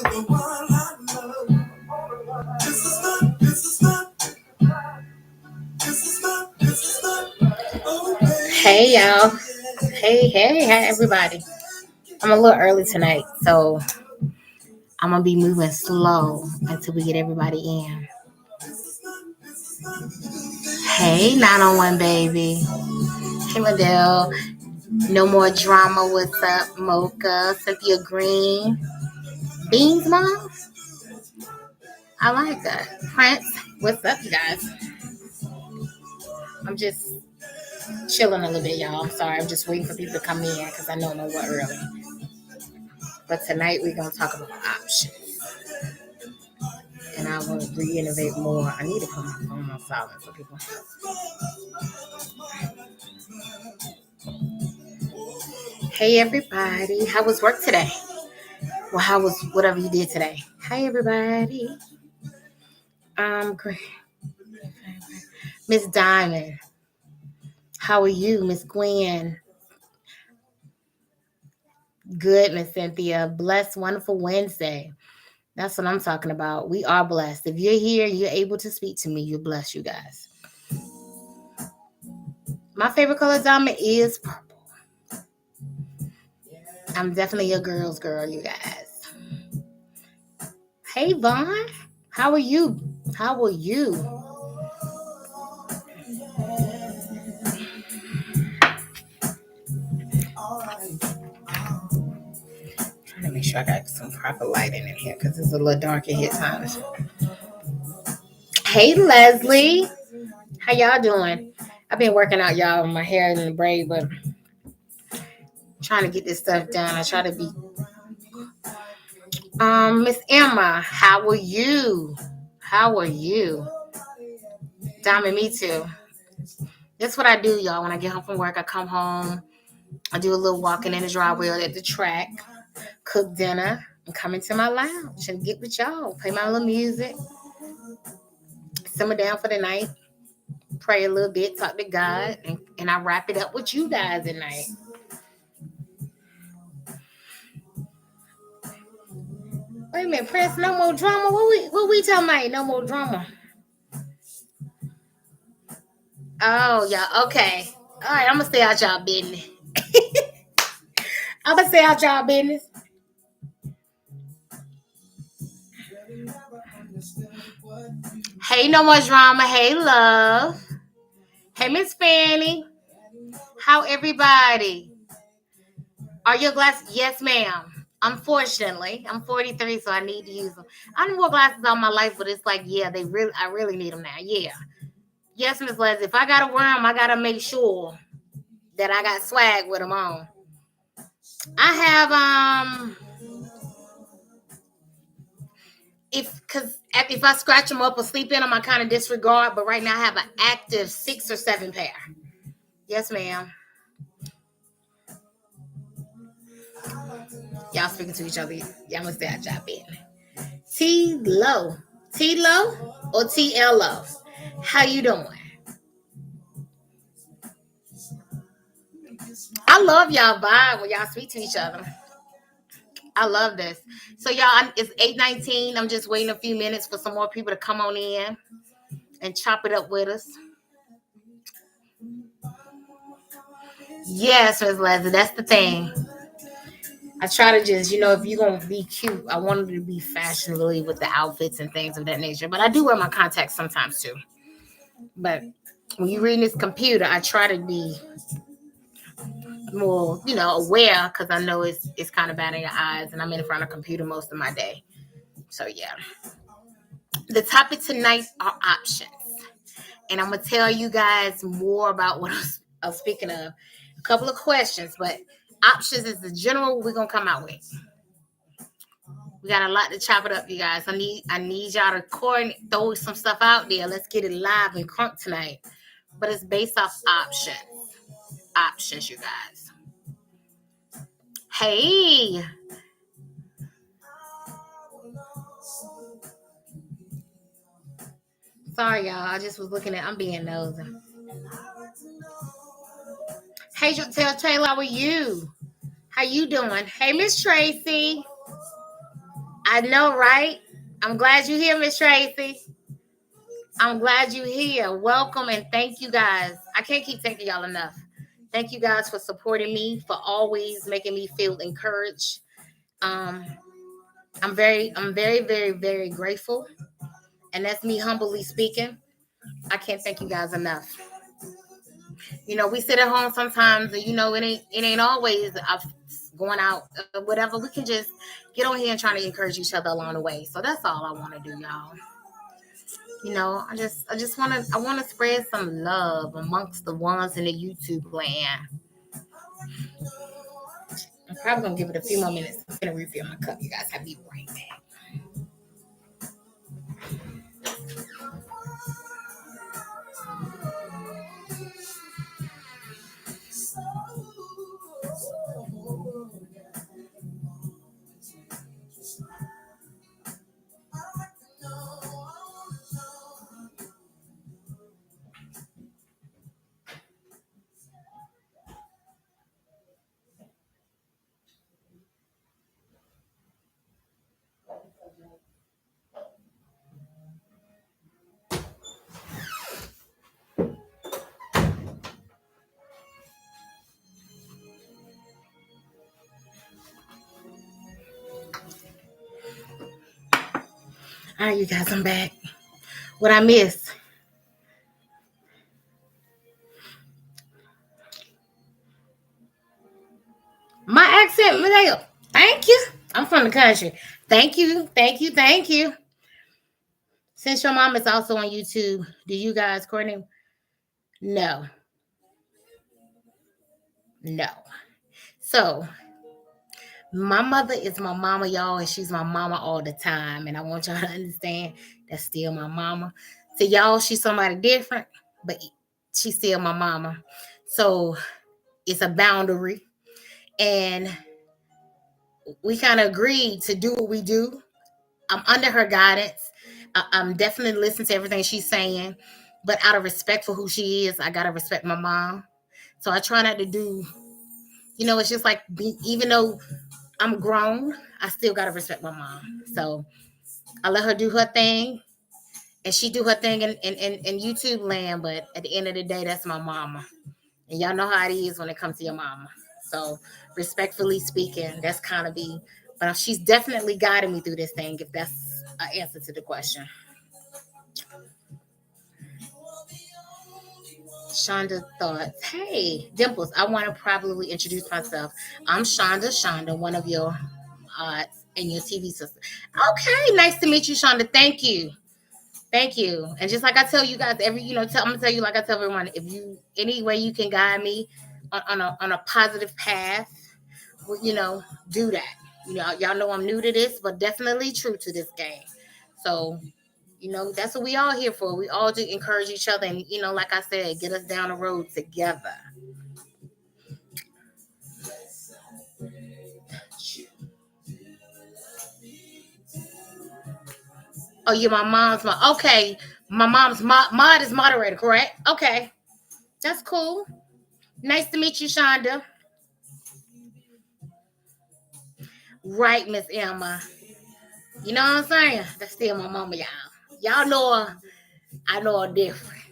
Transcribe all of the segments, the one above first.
Hey y'all. Hey everybody. I'm a little early tonight, so I'm gonna be moving slow until we get everybody in. Hey 901 baby. Hey Liddell. No more drama. What's up, Mocha? Cynthia Green. Beans Mom? I like that. Prince, what's up, you guys? I'm just chilling a little bit, y'all. I'm sorry. I'm just waiting for people to come in because I know I'm a little early. But tonight we're going to talk about options. And I want to reiterate more. I need to put my phone on silent for people. Hey, everybody. How was work today? Well, how was whatever you did today? Hi, everybody. Great. Miss Diamond. How are you, Miss Gwen? Good, Miss Cynthia. Blessed, wonderful Wednesday. That's what I'm talking about. We are blessed. If you're here, you're able to speak to me. You're blessed, you guys. My favorite color diamond is purple. I'm definitely a girl's girl, you guys. Hey, Vaughn. How are you? How are you? Trying to make sure I got some proper lighting in here because it's a little dark in here times. Hey, Leslie. How y'all doing? I've been working out, y'all, my hair in the braid, but trying to get this stuff done. I try to be. Miss Emma, how are you? How are you? Diamond, me too. That's what I do, y'all. When I get home from work, I come home. I do a little walking in the driveway or at the track, cook dinner, and come into my lounge and get with y'all. Play my little music, simmer down for the night, pray a little bit, talk to God, and I wrap it up with you guys at night. Wait a minute, Prince, no more drama? What we talking about? No more drama. Oh, yeah, okay. All right, I'm going to stay out y'all business. I'm going to stay out y'all business. Hey, no more drama. Hey, love. Hey, Miss Fanny. How everybody? Are your glasses? Yes, ma'am. Unfortunately, I'm 43, so I need to use them. I didn't wear glasses all my life, but it's like, yeah, I really need them now. Yeah. Yes, Miss Leslie. If I gotta wear them, I gotta make sure that I got swag with them on. I have if I scratch them up or sleep in them, I kind of disregard. But right now, I have an active 6 or 7 pair. Yes, ma'am. Y'all speaking to each other. Y'all must stay at y'all bed. T-Lo. T-Lo or T-L-O? How you doing? I love y'all vibe when y'all speak to each other. I love this. So y'all, it's 8:19. I'm just waiting a few minutes for some more people to come on in and chop it up with us. Yes, Ms. Leslie, that's the thing. I try to just, if you're going to be cute, I wanted to be fashionably with the outfits and things of that nature. But I do wear my contacts sometimes too. But when you're reading this computer, I try to be more, aware because I know it's kind of bad in your eyes and I'm in front of a computer most of my day. So, yeah. The topic tonight are options. And I'm going to tell you guys more about what I was speaking of. A couple of questions, but options is the general we're going to come out with. We got a lot to chop it up, you guys. I need y'all to coordinate, throw some stuff out there. Let's get it live and crunk tonight. But it's based off options. Options, you guys. Hey. Sorry, y'all. I just was looking I'm being nosy. Hey, Taylor, how are you? How you doing? Hey, Miss Tracy. I know, right? I'm glad you're here, Miss Tracy. I'm glad you're here. Welcome and thank you guys. I can't keep thanking y'all enough. Thank you guys for supporting me, for always making me feel encouraged. Um, I'm very, very, very grateful. And that's me humbly speaking. I can't thank you guys enough. You know, we sit at home sometimes, and you know, it ain't always going out, whatever. We can just get on here and try to encourage each other along the way. So that's all I want to do, y'all. You know, I want to spread some love amongst the ones in the YouTube land. I'm probably gonna give it a few more minutes. I'm gonna refill my cup, you guys. I'll be right back. All right, you guys, I'm back. What I missed? My accent, Mateo. Thank you. I'm from the country. Thank you, thank you, thank you. Since your mom is also on YouTube, do you guys coordinate? No, no. So my mother is my mama, y'all, and she's my mama all the time. And I want y'all to understand that's still my mama. To y'all, she's somebody different, but she's still my mama. So it's a boundary. And we kind of agreed to do what we do. I'm under her guidance. I'm definitely listening to everything she's saying. But out of respect for who she is, I got to respect my mom. So I try not to do, you know, it's just like, even though I'm grown, I still got to respect my mom. So I let her do her thing, and she do her thing in YouTube land. But at the end of the day, that's my mama. And y'all know how it is when it comes to your mama. So respectfully speaking, that's kind of be, but she's definitely guiding me through this thing, if that's an answer to the question. Shonda thoughts. Hey, Dimples, I want to probably introduce myself. I'm Shonda, one of your and your TV sister. Okay, nice to meet you, Shonda. Thank you. Thank you. And just like I tell you guys, I'm gonna tell you like I tell everyone, if you any way you can guide me on a positive path, you know, do that. You know, y'all know I'm new to this, but definitely true to this game. So, you know, that's what we all here for. We all do encourage each other, and you know, like I said, get us down the road together. Oh, you're my mom's mom. Okay, my mom's mod is moderator, correct? Okay, that's cool. Nice to meet you, Shonda. Right, Miss Emma. You know what I'm saying? That's still my mama, y'all. Y'all know her. I know her different.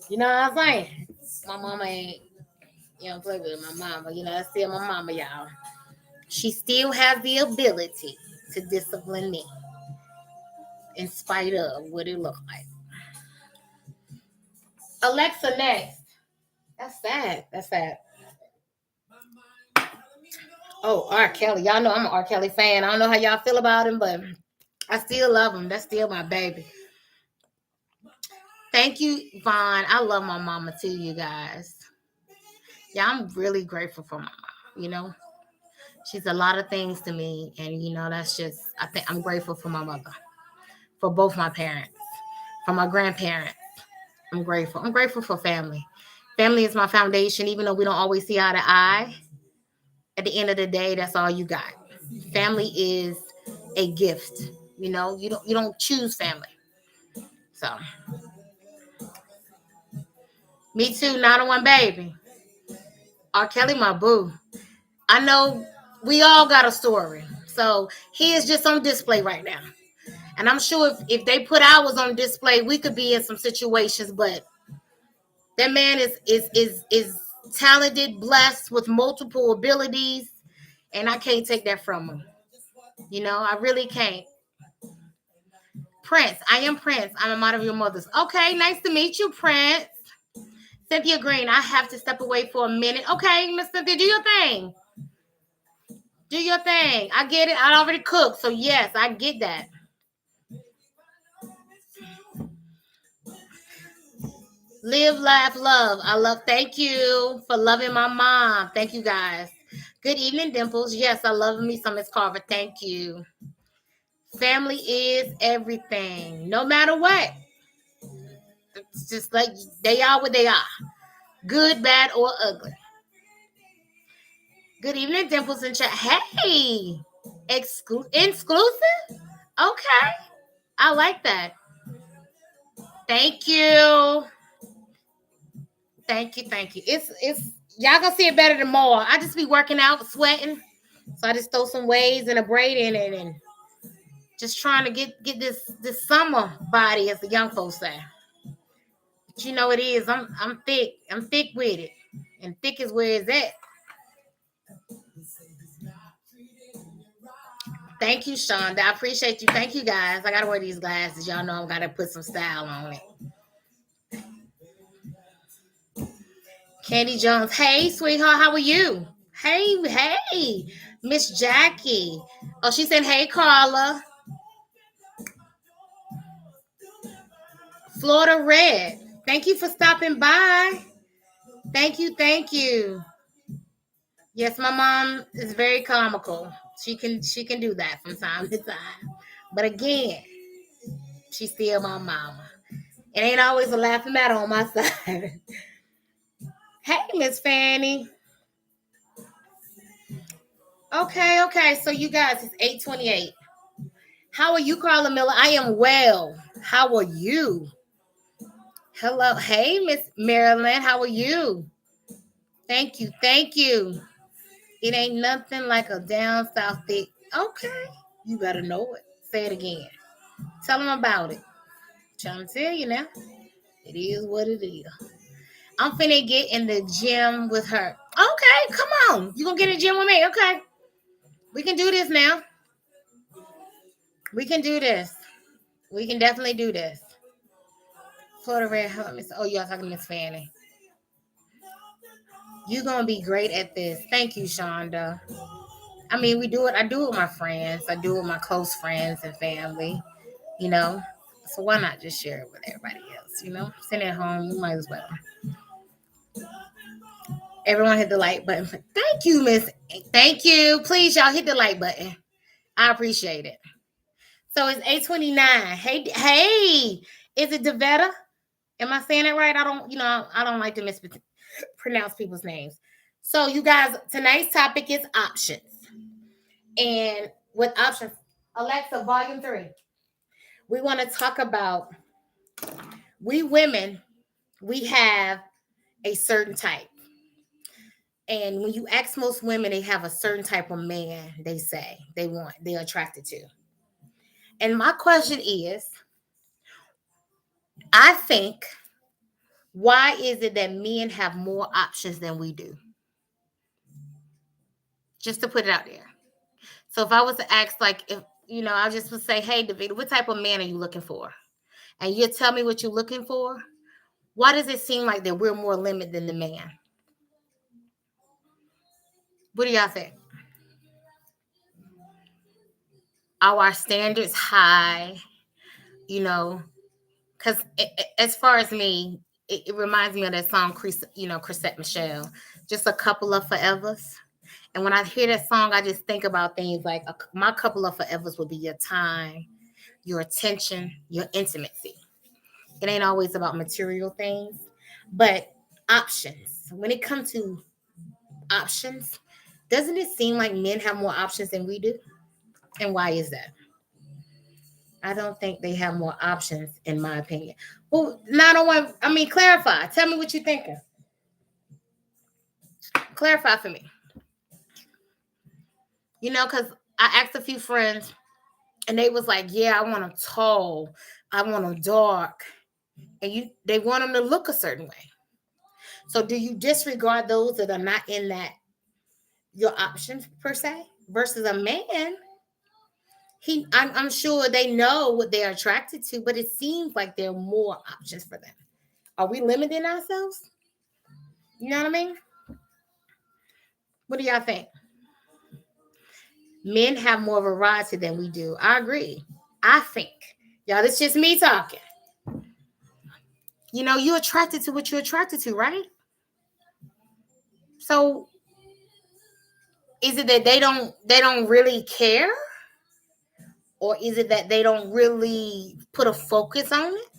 You know what I'm saying? My mama ain't, you know, play with my mama. You know, that's still my mama, y'all. She still has the ability to discipline me in spite of what it looked like. Alexa next. That's sad. That's sad. Oh, R. Kelly. Y'all know I'm an R. Kelly fan. I don't know how y'all feel about him, but I still love him. That's still my baby. Thank you, Vaughn. I love my mama too, you guys. Yeah, I'm really grateful for my mom. You know, she's a lot of things to me, and you know, that's just I think I'm grateful for my mother, for both my parents, for my grandparents. I'm grateful. I'm grateful for family. Family is my foundation, even though we don't always see eye to eye. At the end of the day, that's all you got. Family is a gift. You know, you don't choose family. So me too, not a one baby. R. Kelly, my boo. I know we all got a story. So he is just on display right now. And I'm sure if they put ours on display, we could be in some situations, but that man is talented, blessed with multiple abilities, and I can't take that from him. I really can't. Prince, I am Prince. I'm a model of your mother's. Okay, nice to meet you, Prince. Cynthia Green, I have to step away for a minute. Okay, Miss Cynthia, do your thing. Do your thing. I get it. I already cooked, so yes, I get that. Live, laugh, love. Thank you for loving my mom. Thank you, guys. Good evening, Dimples. Yes, I love me some Miss Carver. Thank you. Family is everything. No matter what. It's just like they are what they are. Good, bad, or ugly. Good evening, Dimples in chat. Hey, exclusive? Okay. I like that. Thank you. Thank you. It's y'all gonna see it better than more. I just be working out, sweating. So I just throw some waves and a braid in it and just trying to get this summer body, as the young folks say. But you know it is. I'm thick. I'm thick with it. And thick is where it's at. Thank you, Shonda. I appreciate you. Thank you, guys. I gotta wear these glasses. Y'all know I gotta put some style on it. Candy Jones. Hey, sweetheart, how are you? Hey, Miss Jackie. Oh, she said, hey, Carla. Florida Red. Thank you for stopping by. Thank you. Yes, my mom is very comical. She can do that from time to time. But again, she's still my mama. It ain't always a laughing matter on my side. Hey, Miss Fanny. Okay. So you guys, it's 8:28. How are you, Carla Miller? I am well. How are you? Hello. Hey, Miss Marilyn. How are you? Thank you. It ain't nothing like a down south thick. Okay. You better know it. Say it again. Tell them about it. Trying to tell you now. It is what it is. I'm finna get in the gym with her. Okay, come on. You gonna get in the gym with me? Okay. We can do this now. We can do this. We can definitely do this. Florida Red. Oh, y'all talking to Miss Fanny. You're gonna be great at this. Thank you, Shonda. I mean, we do it. I do it with my friends. I do it with my close friends and family. So why not just share it with everybody else? Sitting at home, you might as well. Everyone hit the like button. Thank you, Miss. Thank you. Please, y'all hit the like button. I appreciate it. So it's 8:29. Hey, is it Devetta? Am I saying it right? I don't like to mispronounce people's names. So you guys, tonight's topic is options. And with options, Alexa, volume 3. We want to talk about, we women, we have a certain type. And when you ask most women, they have a certain type of man they say they're attracted to. And my question is, I think, why is it that men have more options than we do? Just to put it out there. So if I was to ask, I just would say, hey, David, what type of man are you looking for? And you tell me what you're looking for. Why does it seem like that we're more limited than the man? What do y'all think? Are our standards high? Because as far as me, it reminds me of that song, Chrisette Michele, Just a Couple of Forevers. And when I hear that song, I just think about things like my couple of forevers will be your time, your attention, your intimacy. It ain't always about material things, but options. When it comes to options, doesn't it seem like men have more options than we do? And why is that? I don't think they have more options, in my opinion. Well, clarify. Tell me what you're thinking. Clarify for me. Because I asked a few friends, and they was like, "Yeah, I want them tall, I want them dark," and they want them to look a certain way. So, do you disregard those that are not in that your options per se versus a man? I'm sure they know what they're attracted to, but it seems like there are more options for them. Are we limiting ourselves? You know what I mean? What do y'all think? Men have more variety than we do. I agree. I think. Y'all, this just me talking. You know, you're attracted to what you're attracted to, right? So is it that they don't really care? Or is it that they don't really put a focus on it?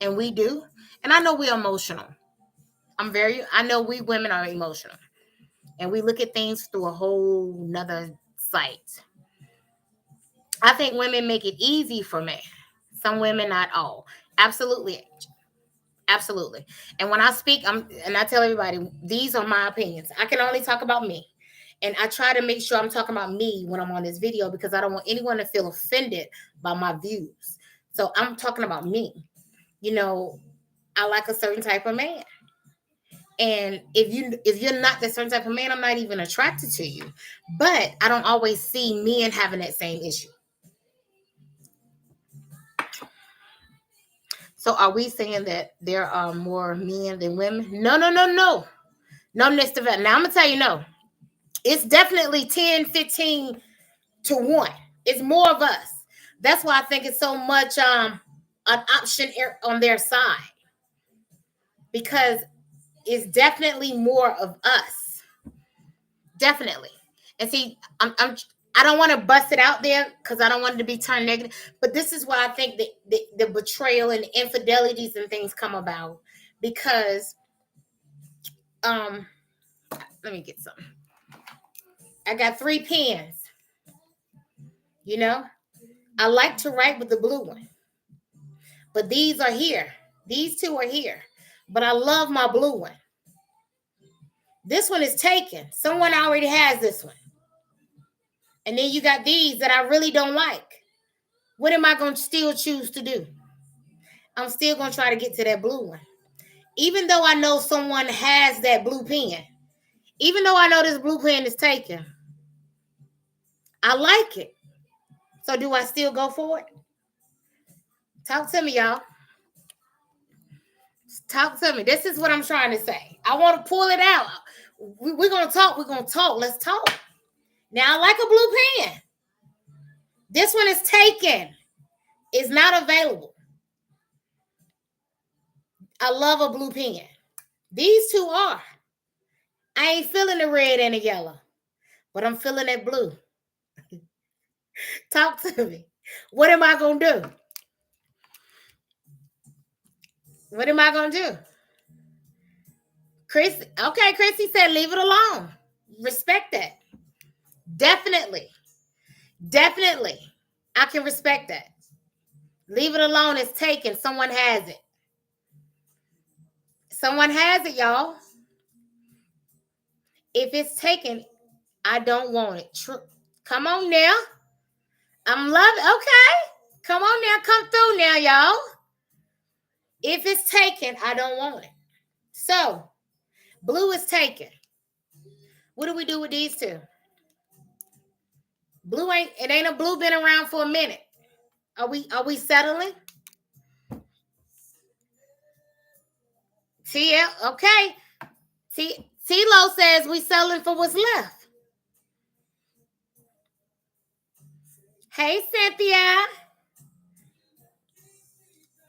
And we do. And I know we're emotional. I know we women are emotional. And we look at things through a whole nother sight. I think women make it easy for men. Some women, not all. Absolutely. Absolutely. And when I speak, and I tell everybody, these are my opinions. I can only talk about me. And I try to make sure I'm talking about me when I'm on this video because I don't want anyone to feel offended by my views. So I'm talking about me. You know, I like a certain type of man. And if you're not that certain type of man, I'm not even attracted to you. But I don't always see men having that same issue. So are we saying that there are more men than women? No. No, Mr. Vet. Now I'm gonna tell you no. It's definitely 10, 15 to 1. It's more of us. That's why I think it's so much an option on their side. Because it's definitely more of us. Definitely. And see, I don't want to bust it out there because I don't want it to be turned negative. But this is why I think that the betrayal and infidelities and things come about. Because let me get some. I got 3 pens. You know, I like to write with the blue one. But these are here. These 2 are here. But I love my blue one. This one is taken. Someone already has this one. And then you got these that I really don't like. What am I going to still choose to do? I'm still going to try to get to that blue one. Even though I know someone has that blue pen. Even though I know this blue pen is taken. I like it. So do I still go for it? Talk to me, y'all. Talk to me. This is what I'm trying to say. I want to pull it out. We're going to talk. We're going to talk. Let's talk. Now, I like a blue pen. This one is taken. It's not available. I love a blue pen. These 2 are. I ain't feeling the red and the yellow, but I'm feeling that blue. Talk to me. What am I going to do? What am I going to do? Chrissy said leave it alone. Respect that. Definitely. I can respect that. Leave it alone. It's taken. Someone has it. Someone has it, y'all. If it's taken, I don't want it. Come on now. I'm loving. Okay. Come on now. Come through now, y'all. If it's taken, I don't want it. So, blue is taken. What do we do with these 2? It ain't a blue been around for a minute. Are we settling? Okay. T-Lo says we selling for what's left. Hey, Cynthia.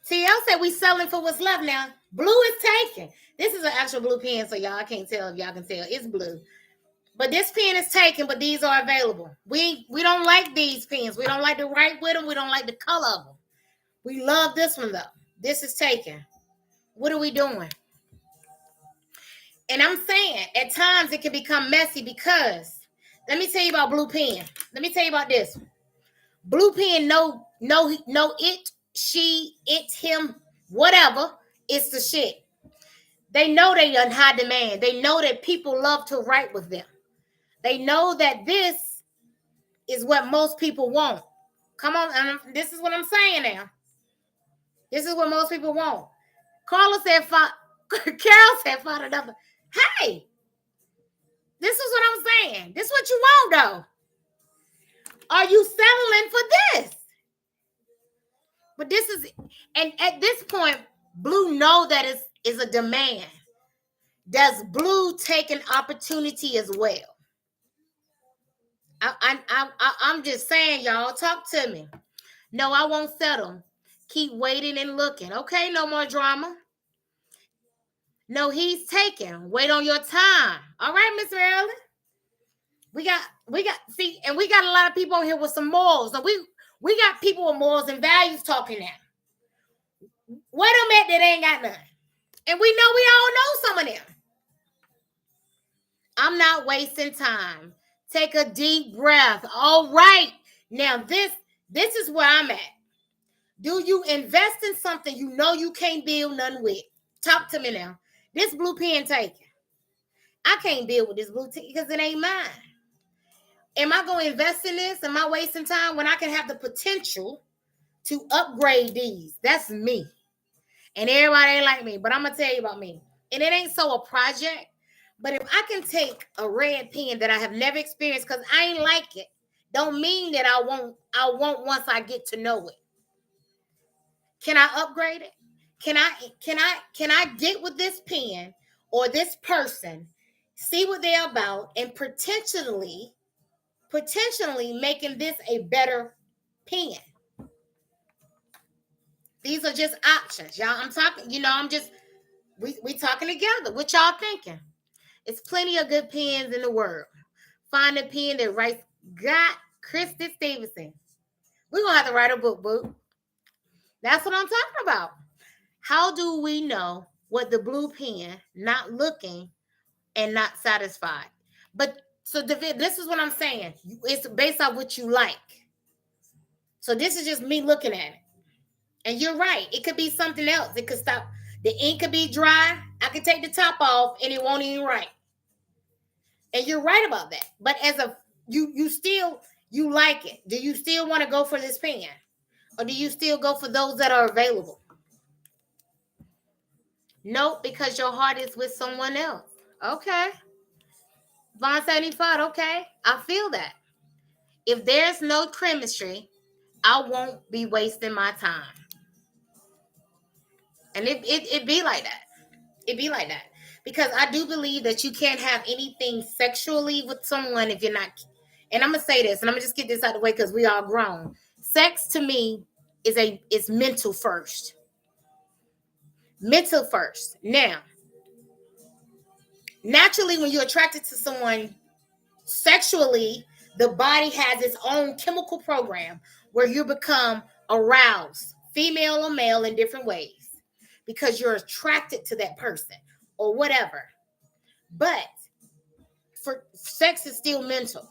TL said we selling for what's left now. Blue is taken. This is an actual blue pen, so y'all can't tell if y'all can tell. It's blue. But this pen is taken, but these are available. We don't like these pens. We don't like to write with them. We don't like the color of them. We love this one, though. This is taken. What are we doing? And I'm saying, at times, it can become messy because, let me tell you about blue pen. Let me tell you about this. Blue pen, no, it, she, it, him, whatever, it's the shit. They know they in high demand. They know that people love to write with them. They know that this is what most people want. Come on, and this is what I'm saying now. This is what most people want. Carla said, Carol said, find another. Hey, this is what I'm saying. This is what you want, though. Are you settling for this? But this is, and at this point, Blue know that is a demand. Does Blue take an opportunity as well? I'm just saying, y'all, talk to me. No, I won't settle. Keep waiting and looking. Okay, no more drama. No, he's taking. Wait on your time. All right, Miss Marilyn. We got see, and we got a lot of people here with some morals. So we got people with morals and values talking now. Where them at that ain't got none? And we know we all know some of them. I'm not wasting time. Take a deep breath. All right. Now this is where I'm at. Do you invest in something you know you can't build none with? Talk to me now. This blue pen taken. I can't build with this blue pen because it ain't mine. Am I going to invest in this? Am I wasting time when I can have the potential to upgrade these? That's me. And everybody ain't like me, but I'm going to tell you about me. And it ain't so a project, but if I can take a red pen that I have never experienced because I ain't like it, don't mean that I won't once I get to know it. Can I upgrade it? Can I get with this pen or this person, see what they're about, and potentially making this a better pen? These are just options, y'all. I'm talking, we talking together. What y'all thinking? It's plenty of good pens in the world. Find a pen that writes. Got Christy Stevenson. We're gonna have to write a book, boo. That's what I'm talking about. How do we know what the blue pen not looking and not satisfied? But so this is what I'm saying. It's based on what you like. So this is just me looking at it. And you're right. It could be something else. It could stop. The ink could be dry. I could take the top off and it won't even write. And you're right about that. But as a you like it. Do you still want to go for this pen? Or do you still go for those that are available? Nope, because your heart is with someone else. Okay. Von 75, okay. I feel that. If there's no chemistry, I won't be wasting my time. And it be like that. It be like that. Because I do believe that you can't have anything sexually with someone if you're not. And I'm going to say this, and I'm going to just get this out of the way because we all grown. Sex to me is mental first. Mental first. Now, naturally, when you're attracted to someone sexually, the body has its own chemical program where you become aroused, female or male, in different ways because you're attracted to that person or whatever. But for sex is still mental.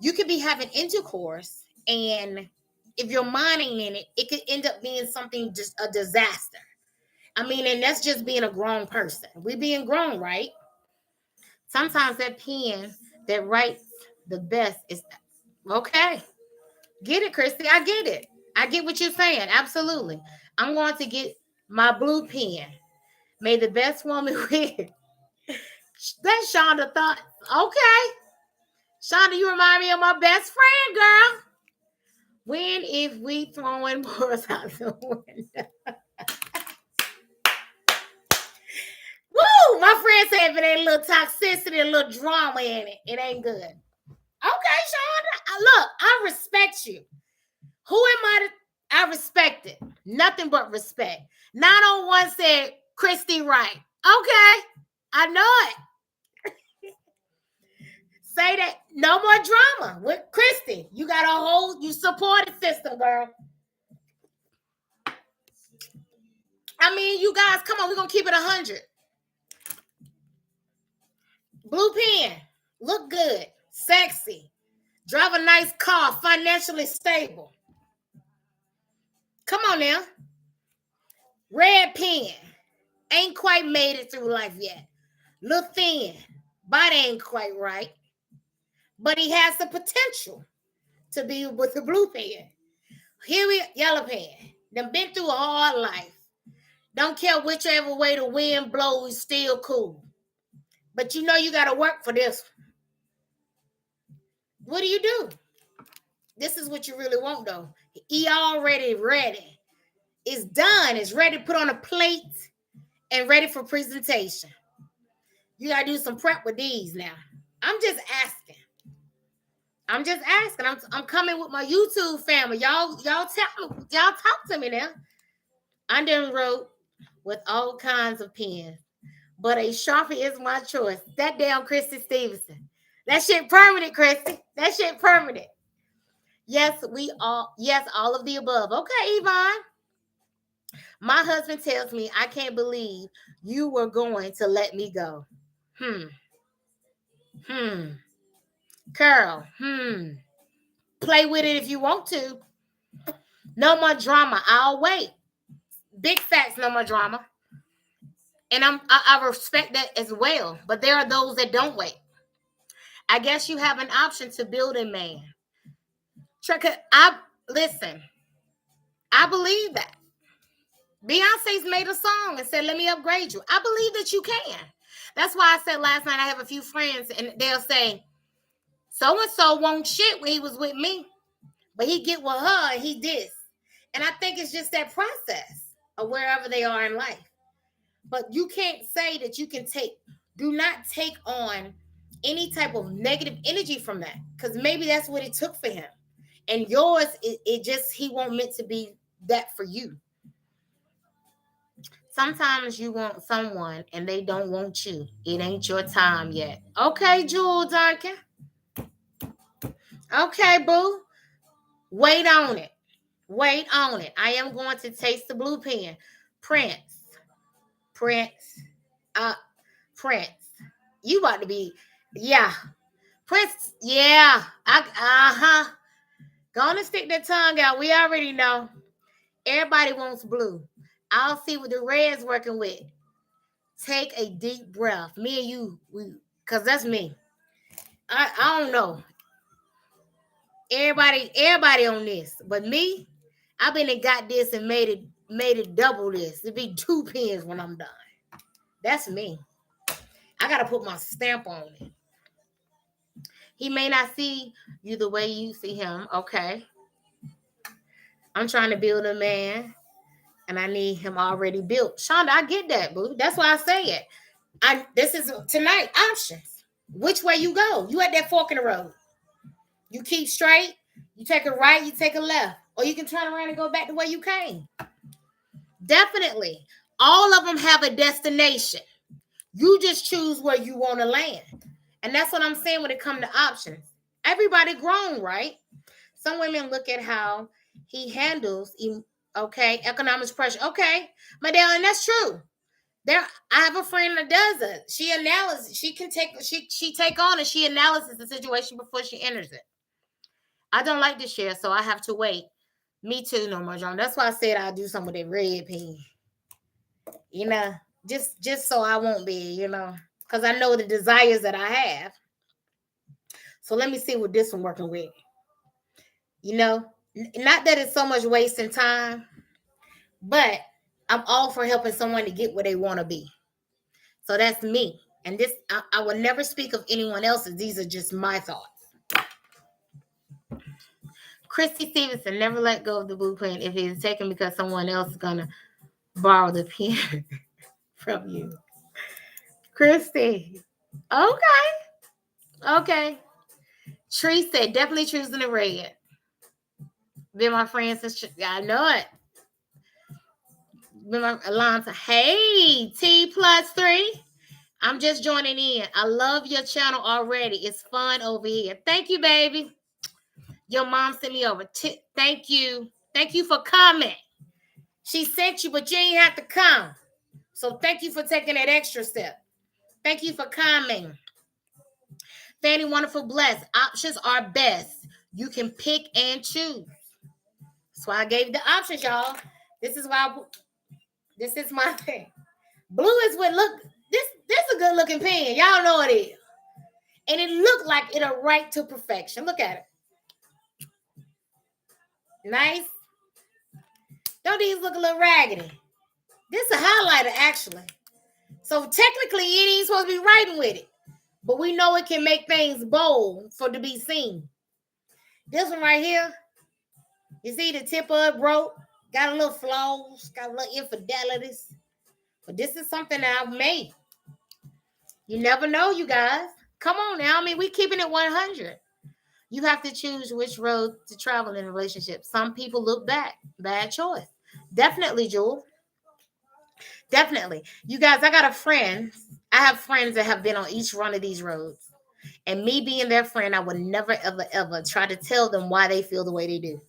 You could be having intercourse, and if your mind ain't in it, it could end up being something, just a disaster. I mean, and that's just being a grown person. We being grown, right? Sometimes that pen that writes the best is okay. Get it, Christy. I get it. I get what you're saying. Absolutely. I'm going to get my blue pen. May the best woman win. That's Shonda thought. Okay. Shonda, you remind me of my best friend, girl. When if we throwing boys out the window? Woo! My friend said if it ain't a little toxicity, a little drama in it, it ain't good. Okay, Shonda. Look, I respect you. Who am I I respect it. Nothing but respect. 901 said, Christy Wright. Okay. I know it. Say that. No more drama with Christy. You got a whole, you supported system, girl. I mean, you guys, come on. We're going to keep it 100. Blue pen. Look good. Sexy. Drive a nice car. Financially stable. Come on now. Red pen. Ain't quite made it through life yet. Look thin. Body ain't quite right. But he has the potential to be with the blue pen. Here we yellow pen. Them been through a hard life. Don't care whichever way the wind blows, still cool. But you know you got to work for this. What do you do? This is what you really want, though. He already ready. It's done. It's ready to put on a plate and ready for presentation. You got to do some prep with these now. I'm just asking. I'm coming with my YouTube family. Y'all talk to me now. I done wrote with all kinds of pens, but a Sharpie is my choice. That damn Christy Stevenson. That shit permanent, Christy. That shit permanent. Yes, all of the above. Okay, Yvonne. My husband tells me I can't believe you were going to let me go. Carol, play with it if you want to. No more drama. I'll wait. Big facts, no more drama. And I respect that as well. But there are those that don't wait. I guess you have an option to build a man. Listen, I believe that. Beyonce's made a song and said, let me upgrade you. I believe that you can. That's why I said last night I have a few friends and they'll say, so-and-so won't shit when he was with me, but he get with her and he this. And I think it's just that process of wherever they are in life. But you can't say that you can do not take on any type of negative energy from that. Because maybe that's what it took for him. And yours, he won't meant to be that for you. Sometimes you want someone and they don't want you. It ain't your time yet. Okay, Jewel Duncan. Okay, boo. Wait on it. I am going to taste the blue pen. Prince. You about to be, yeah. Prince, yeah. Go on and stick that tongue out. We already know. Everybody wants blue. I'll see what the red's working with. Take a deep breath. Me and you, because that's me. I don't know. Everybody on this. But me, I've been and got this and made it double this. It'd be 2 pens when I'm done. That's me. I got to put my stamp on it. He may not see you the way you see him. Okay. I'm trying to build a man. And I need him already built. Shonda, I get that, boo. That's why I say it. This is tonight, options. Which way you go? You at that fork in the road. You keep straight, you take a right, you take a left. Or you can turn around and go back the way you came. Definitely. All of them have a destination. You just choose where you want to land. And that's what I'm saying when it comes to options. Everybody grown, right? Some women look at how he handles economic pressure. Okay, Madeleine, that's true. I have a friend that does it. She take on and she analyzes the situation before she enters it. I don't like to share, so I have to wait. Me too, no more John. That's why I said I'll do some of that red pen. Just so I won't be, because I know the desires that I have. So let me see what this one working with. Not that it's so much wasting time, but I'm all for helping someone to get where they want to be. So that's me. And this, I will never speak of anyone else's. These are just my thoughts. Christy Stevenson, never let go of the blueprint if it is taken because someone else is going to borrow the pen from you. Christy. Okay. Tree said, definitely choosing the red. Been my friend since, I know it. Been my Alonzo. Hey, T+3. I'm just joining in. I love your channel already. It's fun over here. Thank you, baby. Your mom sent me over. Thank you. Thank you for coming. She sent you, but you ain't have to come. So thank you for taking that extra step. Thank you for coming. Fanny Wonderful Blessed. Options are best. You can pick and choose. That's why I gave you the options, y'all. This is my thing. Blue is what look. This is a good looking pen. Y'all know it is. And it looked like it'll write to perfection. Look at it. Nice. Don't these look a little raggedy? This is a highlighter, actually. So technically, it ain't supposed to be writing with it. But we know it can make things bold for to be seen. This one right here, you see the tip of it broke, got a little flaws, got a little infidelities. But this is something that I've made. You never know, you guys. Come on now. I mean, we keeping it 100. You have to choose which road to travel in a relationship. Some people look back. Bad choice. Definitely, Jewel. Definitely. You guys, I got a friend. I have friends that have been on each one of these roads. And me being their friend, I would never, ever, ever try to tell them why they feel the way they do.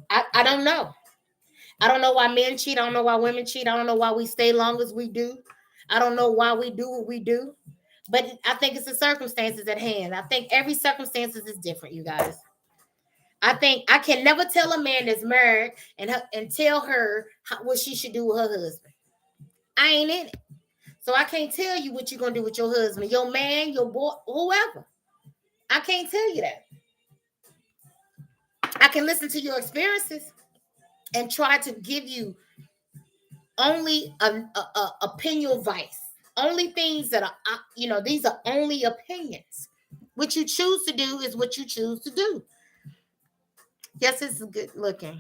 I don't know. I don't know why men cheat. I don't know why women cheat. I don't know why we stay long as we do. I don't know why we do what we do. But I think it's the circumstances at hand. I think every circumstance is different, you guys. I think I can never tell a man that's married and tell her what she should do with her husband. I ain't in it. So I can't tell you what you're going to do with your husband, your man, your boy, whoever. I can't tell you that. I can listen to your experiences and try to give you only a opinion advice. Only things that are, these are only opinions. What you choose to do is what you choose to do. Yes, it's good looking.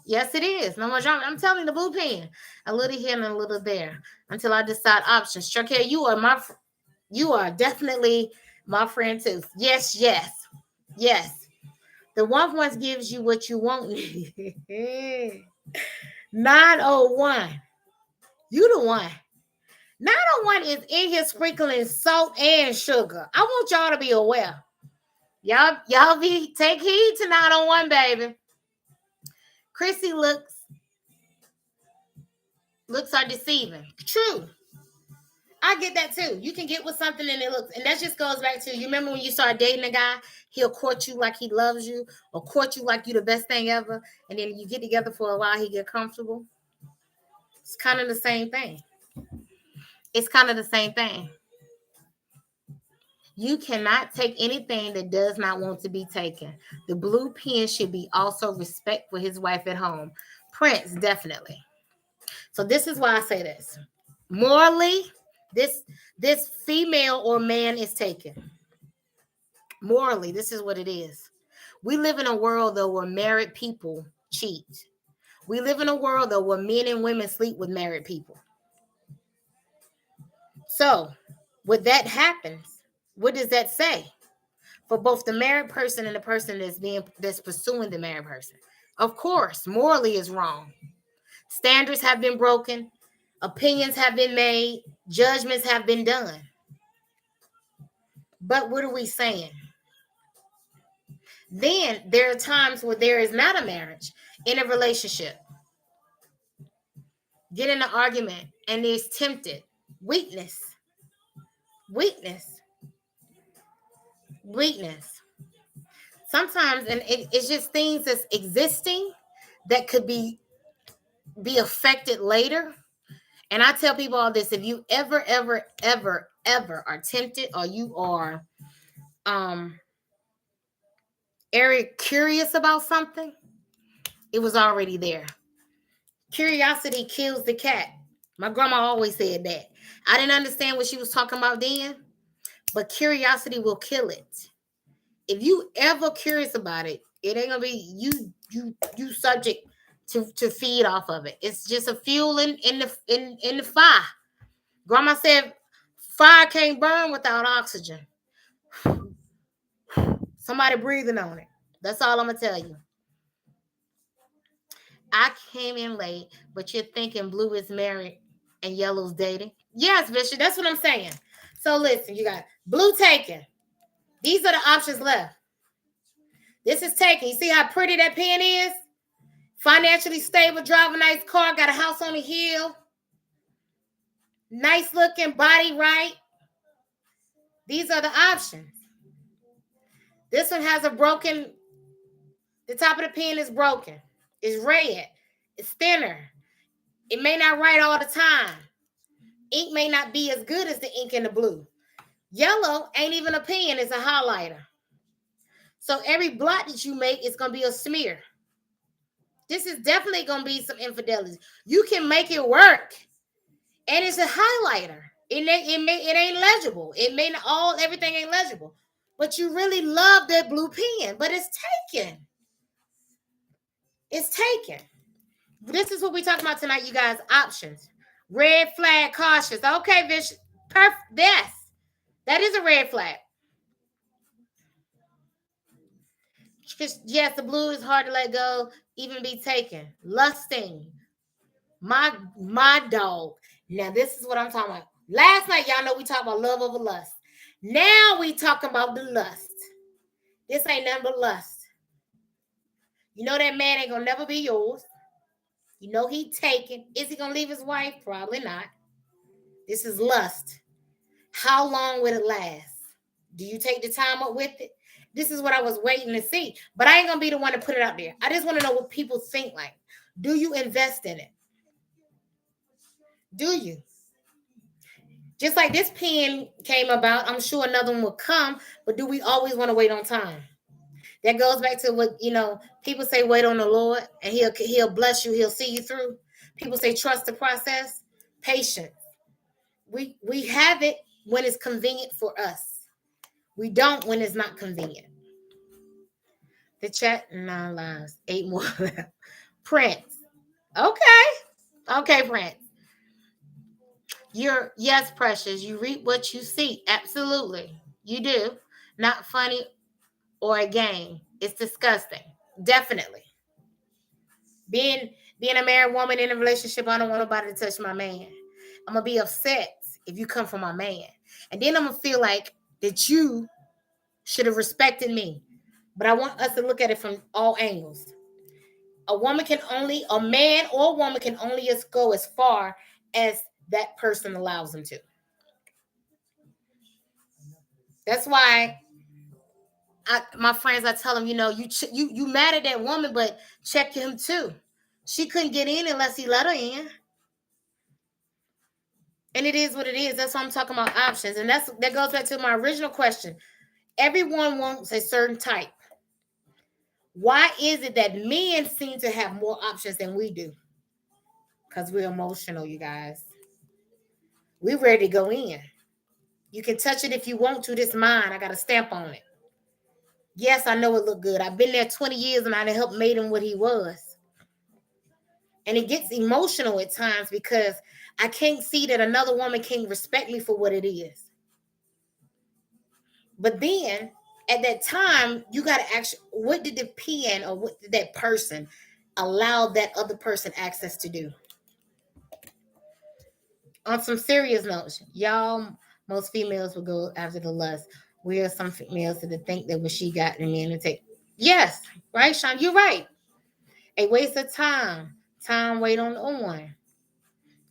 Yes, it is. No more drama. I'm telling you, the blue pen. A little here and a little there until I decide options. Shakir, you are definitely my friend too. Yes, yes, yes. The 1 gives you what you want. 901. You the one. 901 is in here sprinkling salt and sugar. I want y'all to be aware. Y'all take heed to 901, baby. Chrissy looks are deceiving. True. I get that too. You can get with something and it looks, and that just goes back to, you remember when you start dating a guy, he'll court you like he loves you or court you like you the best thing ever. And then you get together for a while, he get comfortable. It's kind of the same thing. It's kind of the same thing. You cannot take anything that does not want to be taken. The blue pen should be also respect for his wife at home. Prince, definitely. So this is why I say this. Morally, this female or man is taken. Morally, this is what it is. We live in a world, though, where married people cheat. We live in a world, though, where men and women sleep with married people. So, when that happens, what does that say for both the married person and the person that's pursuing the married person? Of course, morally is wrong. Standards have been broken. Opinions have been made. Judgments have been done. But what are we saying? Then there are times where there is not a marriage in a relationship. Get in an argument and there's tempted. Weakness. Sometimes, and it's just things that's existing that could be affected later. And I tell people all this: if you ever are tempted, or you are curious about something, it was already there. Curiosity kills the cat. My grandma always said that. I didn't understand what she was talking about then, but curiosity will kill it. If you ever curious about it, it ain't gonna be you subject to feed off of it. It's just a fuel in the fire. Grandma said fire can't burn without oxygen. Somebody breathing on it. That's all I'm gonna tell you. I came in late, but you're thinking blue is married and yellow's dating. Yes, Bishop, that's what I'm saying. So listen, you got blue taken. These are the options left. This is taken. You see how pretty that pen is? Financially stable, drive a nice car, got a house on the hill. Nice looking, body right. These are the options. This one has a broken, the top of the pen is broken. It's red. It's thinner. It may not write all the time. Ink may not be as good as the ink in the blue. Yellow ain't even a pen, it's a highlighter. So every blot that you make is going to be a smear. This is definitely going to be some infidelity. You can make it work. And it's a highlighter. It ain't legible. Everything ain't legible. But you really love that blue pen, but it's taken. It's taken. This is what we talking about tonight, you guys. Options. Red flag, cautious. Okay, Vish. Perfect. Yes. That is a red flag. Yes, the blue is hard to let go, even be taken. Lusting. My dog. Now, this is what I'm talking about. Last night, y'all know we talked about love over lust. Now we talking about the lust. This ain't nothing but lust. You know that man ain't gonna never be yours. You know he taken. Is he gonna leave his wife? Probably not. This is lust. How long will it last? Do you take the time up with it? This is what I was waiting to see. But I ain't gonna be the one to put it out there. I just want to know what people think like. Do you invest in it? Do you? Just like this pen came about, I'm sure another one will come, but do we always want to wait on time? That goes back to what, people say, wait on the Lord, and he'll bless you. He'll see you through. People say, trust the process, patience. We have it when it's convenient for us. We don't when it's not convenient. The chat, 9 lives, 8 more left. Prince. Okay, Prince. Yes, Precious. You reap what you see. Absolutely. You do. Not funny or a game. It's disgusting. Definitely. Being a married woman in a relationship, I don't want nobody to touch my man. I'm gonna be upset if you come from my man. And then I'm gonna feel like that you should have respected me. But I want us to look at it from all angles. A man or woman can only just go as far as that person allows them to. That's why my friends, I tell them, you mad at that woman, but check him too. She couldn't get in unless he let her in. And it is what it is. That's why I'm talking about options. And that goes back to my original question. Everyone wants a certain type. Why is it that men seem to have more options than we do? Because we're emotional, you guys. We're ready to go in. You can touch it if you want to. This mine. I got a stamp on it. Yes, I know it looked good. I've been there 20 years and I helped made him what he was. And it gets emotional at times because I can't see that another woman can respect me for what it is. But then at that time, you got to ask, what did the pen or what did that person allow that other person access to do? On some serious notes, y'all, most females will go after the lust. We are some females that think that what she got the men to take. Yes, right, Sean, you're right. A waste of time. Time wait on one.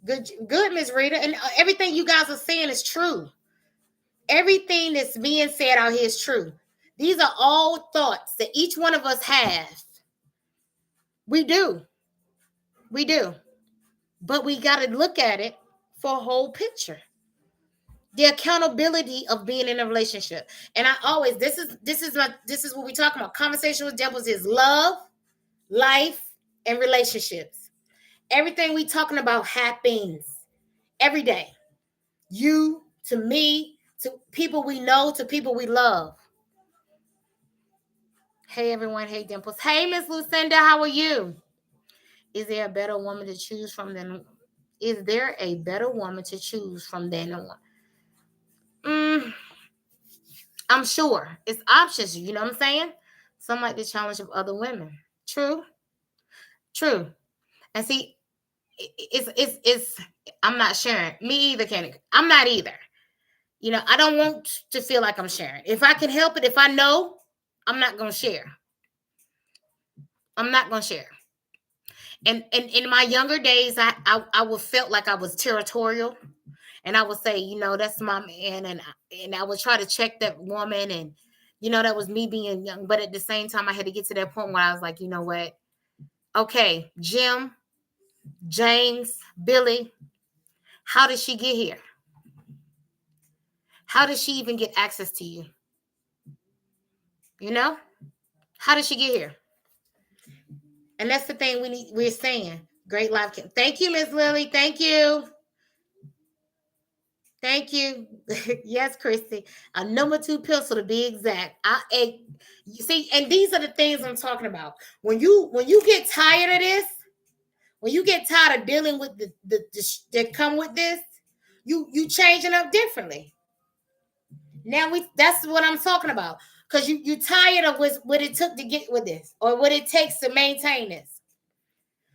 Good, Miss Rita. And everything you guys are saying is true. Everything that's being said out here is true. These are all thoughts that each one of us has. We do. But we got to look at it for a whole picture. The accountability of being in a relationship. And I always, this is what we talk about. Conversation with Devils is love, life, and relationships. Everything we talking about happens every day. You, to me, to people we know, to people we love. Hey, everyone. Hey, Dimples. Hey, Miss Lucinda. How are you? Is there a better woman to choose from than one? I'm sure. It's options. You know what I'm saying? Some like the challenge of other women. True. And see, it's I'm not sharing. Me either, Kenny. I'm not either. I don't want to feel like I'm sharing. If I can help it, if I know, I'm not going to share. And in my younger days, I would felt like I was territorial, and I would say, that's my man, and I would try to check that woman, and that was me being young. But at the same time, I had to get to that point where I was like, you know what? Okay, Jim, James, Billy, how did she get here? How did she even get access to you? How did she get here? And that's the thing we're saying. Great life. Thank you, Miss Lily. Thank you. Thank you. Yes, Christy. A number 2 pencil to be exact. You see, and these are the things I'm talking about. When you get tired of this, when you get tired of dealing with the that come with this, you changing up differently. Now that's what I'm talking about. Because you tired of what it took to get with this, or what it takes to maintain this.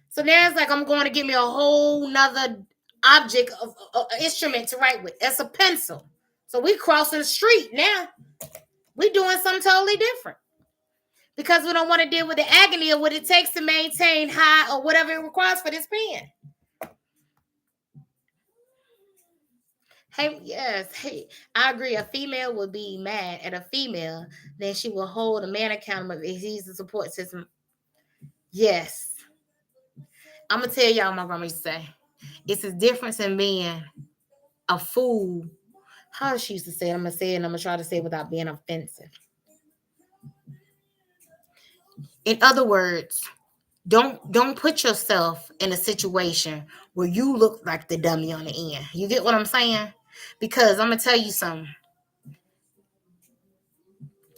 So now it's like I'm going to give me a whole nother object of instrument to write with. That's a pencil. So we crossing the street now. We doing something totally different. Because we don't want to deal with the agony of what it takes to maintain high or whatever it requires for this pen. Hey, yes, hey, I agree. A female would be mad at a female, then she will hold a man accountable if he's the support system. Yes. I'm going to tell y'all my grandma used to say, it's a difference in being a fool. How she used to say it, I'm going to say it, and I'm going to try to say it without being offensive. In other words, don't put yourself in a situation where you look like the dummy on the end. You get what I'm saying? Because I'm going to tell you something.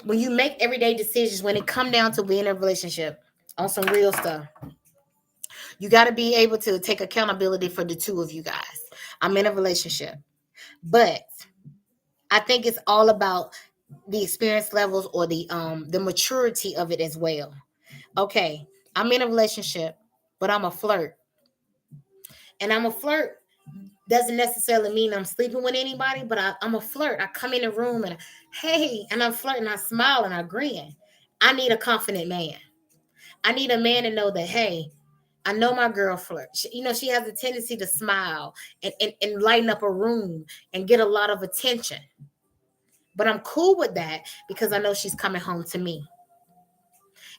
When you make everyday decisions, when it come down to being in a relationship on some real stuff, you got to be able to take accountability for the two of you guys. I'm in a relationship, but I think it's all about the experience levels or the maturity of it as well. Okay, I'm in a relationship, but I'm a flirt. And I'm a flirt doesn't necessarily mean I'm sleeping with anybody, but I'm a flirt. I come in the room and hey, and I'm flirting, I smile and I grin. I need a confident man. I need a man to know that, hey, I know my girl flirt. She has a tendency to smile and lighten up a room and get a lot of attention. But I'm cool with that because I know she's coming home to me.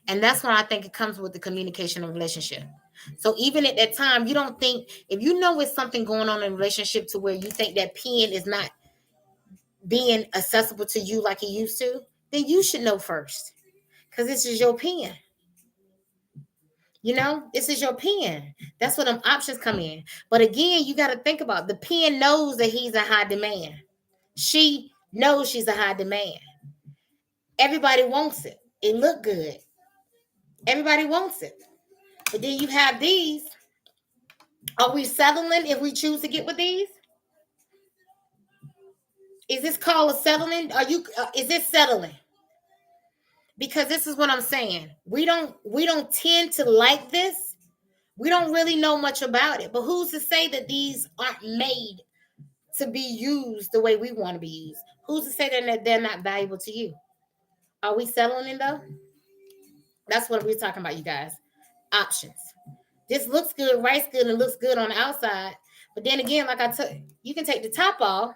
And that's why I think it comes with the communication of relationship. So even at that time, you don't think, if you know it's something going on in a relationship to where you think that pen is not being accessible to you like it used to, then you should know first. Because this is your pen. This is your pen. That's where them options come in. But again, you got to think about the pen knows that he's a high demand. She knows she's a high demand. Everybody wants it. It look good. Everybody wants it. But then you have these. Are we settling if we choose to get with these? Is this called a settling? Is this settling? Because this is what I'm saying. We don't tend to like this. We don't really know much about it. But who's to say that these aren't made to be used the way we want to be used? Who's to say that they're not valuable to you? Are we settling though? That's what we're talking about, you guys. Options. This looks good, writes good, and looks good on the outside. But then again, like I told you, can take the top off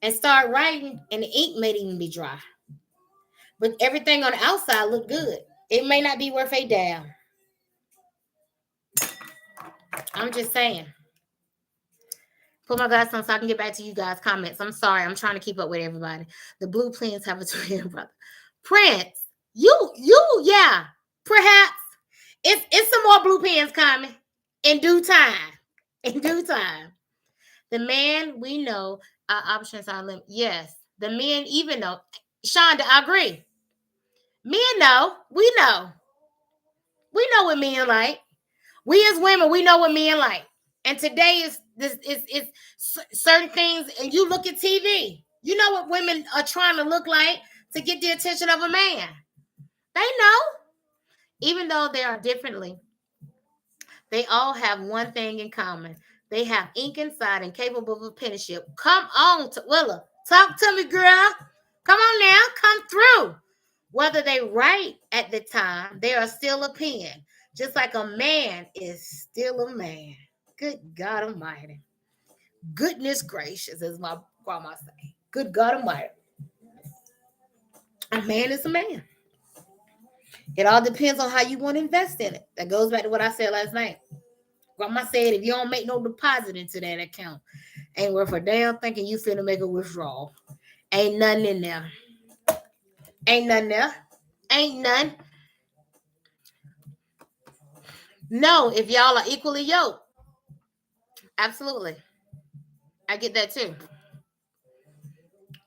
and start writing, and the ink may even be dry. But everything on the outside look good. It may not be worth a damn. I'm just saying. Put my glasses on so I can get back to you guys' comments. I'm sorry. I'm trying to keep up with everybody. The blue plans have a twin brother. Prince, yeah. Perhaps it's some more blue pens coming in due time. In due time. The man, we know our options are limited. Yes. The men even know. Shonda, I agree. Men know. We know. We know what men like. We as women, we know what men like. And today is certain things, and you look at TV. You know what women are trying to look like to get the attention of a man. They know. Even though they are differently, they all have one thing in common. They have ink inside and capable of penmanship. Come on, Willa. Talk to me, girl. Come on now. Come through. Whether they write at the time, they are still a pen. Just like a man is still a man. Good God Almighty. Goodness gracious, as my grandma say. Good God Almighty. A man is a man. It all depends on how you want to invest in it. That goes back to what I said last night. Grandma said, if you don't make no deposit into that account, ain't worth a damn thinking you finna make a withdrawal. Ain't nothing in there. Ain't nothing there. Ain't none. No, if y'all are equally yoked, absolutely. I get that too.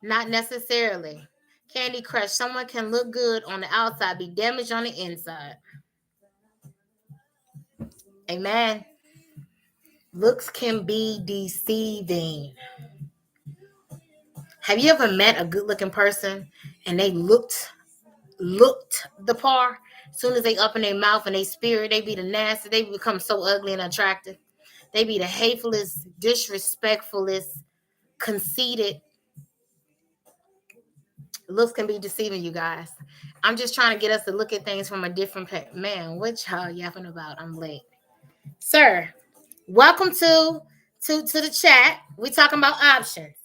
Not necessarily. Candy Crush, someone can look good on the outside, be damaged on the inside. Amen. Looks can be deceiving. Have you ever met a good looking person and they looked the par? As soon as they open their mouth and they spirit, they be the nasty, they become so ugly and attractive. They be the hatefulest, disrespectfulest, conceited. Looks can be deceiving, you guys. I'm just trying to get us to look at things from a different man. What y'all yapping about? I'm late. Sir, welcome to the chat. We talking about options.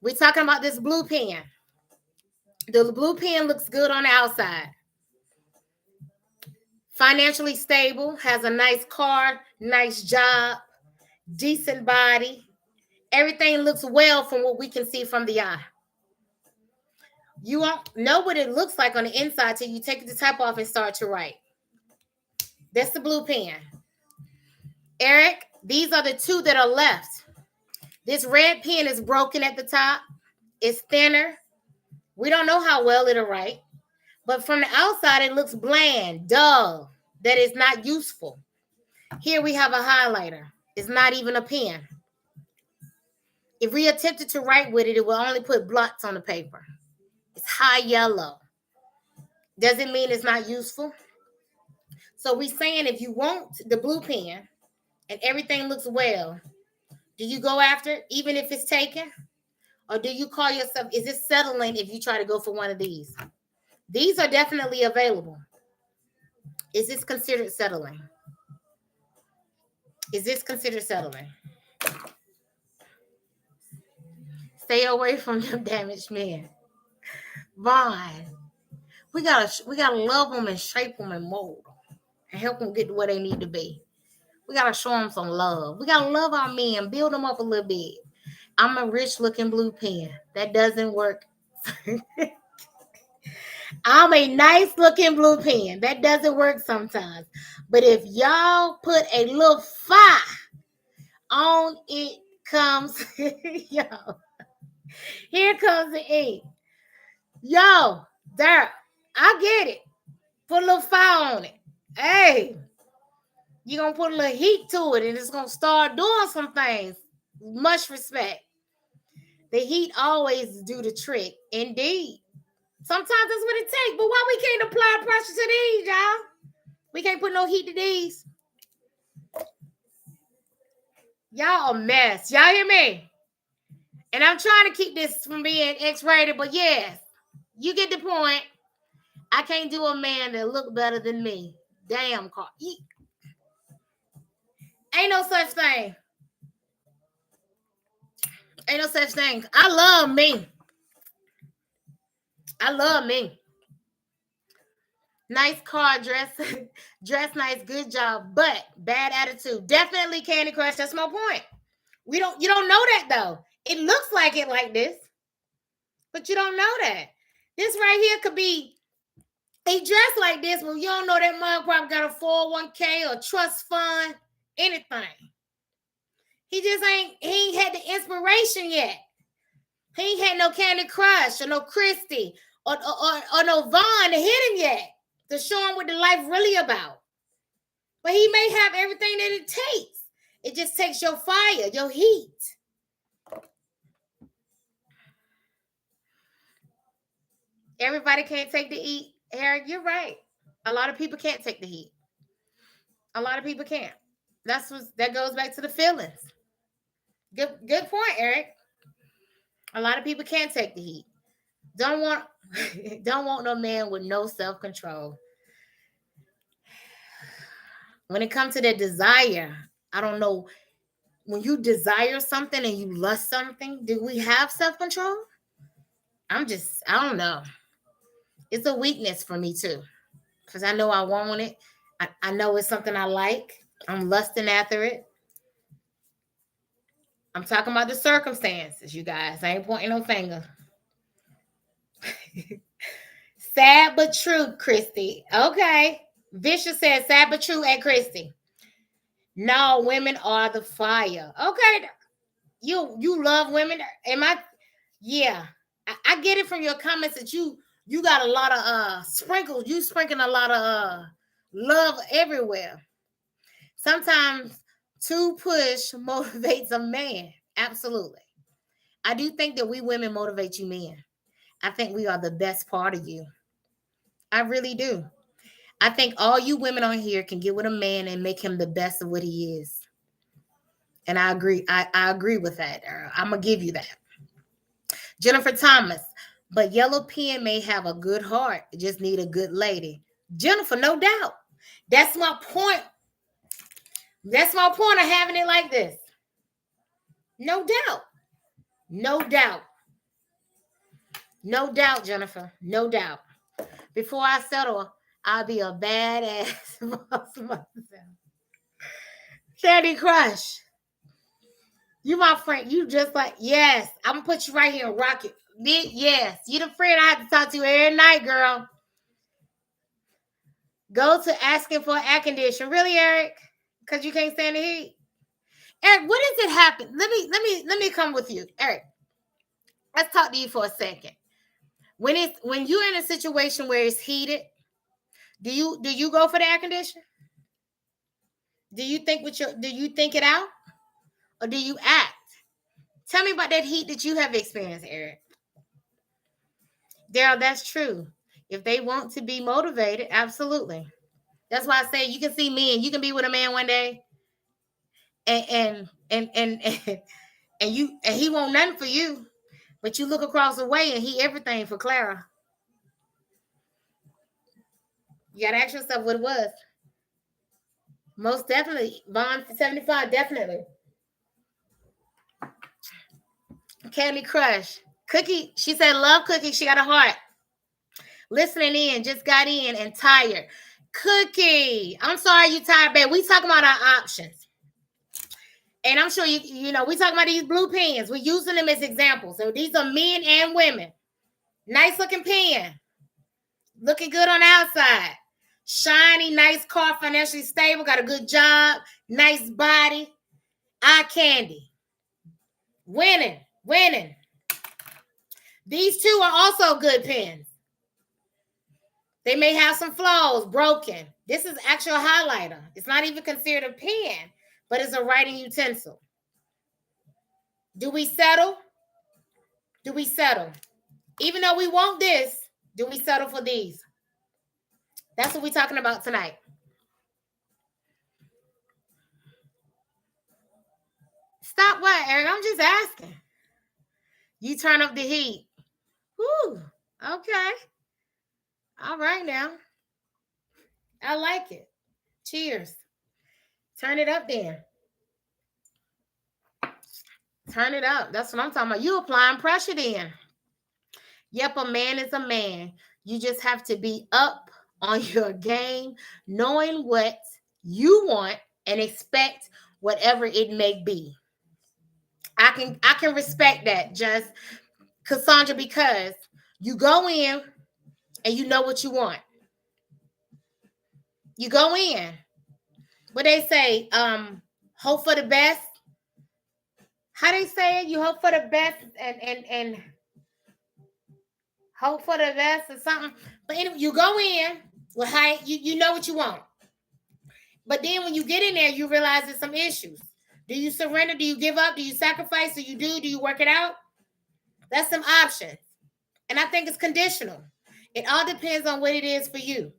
We talking about this blue pen. The blue pen looks good on the outside. Financially stable, has a nice car, nice job, decent body. Everything looks well from what we can see from the eye. You won't know what it looks like on the inside till you take the top off and start to write. That's the blue pen. Eric, these are the two that are left. This red pen is broken at the top. It's thinner. We don't know how well it'll write. But from the outside, it looks bland, dull, that is not useful. Here we have a highlighter. It's not even a pen. If we attempted to write with it, it will only put blots on the paper. It's high yellow. Does it mean it's not useful? So we're saying if you want the blue pen and everything looks well, do you go after it even if it's taken? Or do you call yourself, is it settling if you try to go for one of these? These are definitely available. Is this considered settling? Is this considered settling? Stay away from them damaged men. Vaughn, we gotta love them and shape them and mold them and help them get to where they need to be. We gotta show them some love. We gotta love our men, build them up a little bit. I'm a rich looking blue pen. That doesn't work. I'm a nice looking blue pen. That doesn't work sometimes. But if y'all put a little fire on it comes, yo, here comes the ink. Yo, there, I get it. Put a little fire on it. Hey, you're going to put a little heat to it and it's going to start doing some things. Much respect. The heat always do the trick. Indeed. Sometimes that's what it takes. But why we can't apply pressure to these, y'all? We can't put no heat to these. Y'all a mess. Y'all hear me? And I'm trying to keep this from being X-rated, but yes, you get the point. I can't do a man that look better than me. Damn, Carl. Ain't no such thing. Ain't no such thing. I love me. I love me. Nice car, dress nice, good job, but bad attitude. Definitely Candy Crush. That's my point. You don't know that though. It looks like it like this, but you don't know that. This right here could be he dressed like this, but you don't know that mug probably got a 401k or trust fund, anything. He ain't had the inspiration yet. He ain't had no Candy Crush or no Christy or no Vaughn to hit him yet to show him what the life really about. But he may have everything that it takes. It just takes your fire, your heat. Everybody can't take the heat. Eric, you're right. A lot of people can't take the heat. A lot of people can't. That goes back to the feelings. Good point, Eric. A lot of people can't take the heat. Don't want no man with no self-control. When it comes to that desire, I don't know. When you desire something and you lust something, do we have self-control? I don't know. It's a weakness for me too. Because I know I want it. I know it's something I like. I'm lusting after it. I'm talking about the circumstances, you guys. I ain't pointing no finger. Sad but true, Christy. Okay. Vicious says, sad but true, at Christy. No, women are the fire. Okay. You love women. Am I? Yeah. I get it from your comments that you got a lot of sprinkles. You sprinkling a lot of love everywhere. Sometimes to push motivates a man. Absolutely. I do think that we women motivate you men. I think we are the best part of you. I really do. I think all you women on here can get with a man and make him the best of what he is. And I agree. I agree with that. I'm going to give you that. Jennifer Thomas. But Yellow Pen may have a good heart. Just need a good lady. Jennifer, no doubt. That's my point. That's my point of having it like this. No doubt. No doubt. No doubt, Jennifer. No doubt. Before I settle, I'll be a badass. Candy Crush. You my friend. You just like, yes. I'm going to put you right here and rock it. Yes. You the friend I have to talk to every night, girl. Go to asking for air conditioner. Really, Eric? Because you can't stand the heat. Eric, what does it happen? Let me come with you. Eric, let's talk to you for a second. When you're in a situation where it's heated, do you go for the air conditioner? Do you think it out? Or do you act? Tell me about that heat that you have experienced, Eric. Daryl, that's true. If they want to be motivated, absolutely. That's why I say you can see men. You can be with a man one day, and he won't nothing for you, but you look across the way and he everything for Clara. You gotta ask yourself what it was. Most definitely, Bond 75, definitely. Candy Crush. Cookie, she said, love Cookie. She got a heart. Listening in, just got in and tired. Cookie, I'm sorry you tired, babe. We talking about our options. And I'm sure you know, we talking about these blue pens. We're using them as examples. So these are men and women. Nice looking pen. Looking good on the outside. Shiny, nice car, financially stable, got a good job, nice body, eye candy. Winning. These two are also good pens. They may have some flaws, broken. This is actual highlighter. It's not even considered a pen, but it's a writing utensil. Do we settle? Even though we want this, do we settle for these? That's what we're talking about tonight. Stop what, Eric? I'm just asking. You turn up the heat. Whew. Okay. All right now. I like it. Cheers. Turn it up then. Turn it up. That's what I'm talking about. You applying pressure then. Yep, a man is a man. You just have to be up on your game, knowing what you want and expect whatever it may be. I can respect that, just Cassandra, because you go in and you know what you want. You go in. What they say, hope for the best. How they say it? You hope for the best and hope for the best or something. But anyway, you go in with high, you know what you want. But then when you get in there, you realize there's some issues. Do you surrender? Do you give up? Do you sacrifice? Do you work it out? That's some options. And I think it's conditional. It all depends on what it is for you.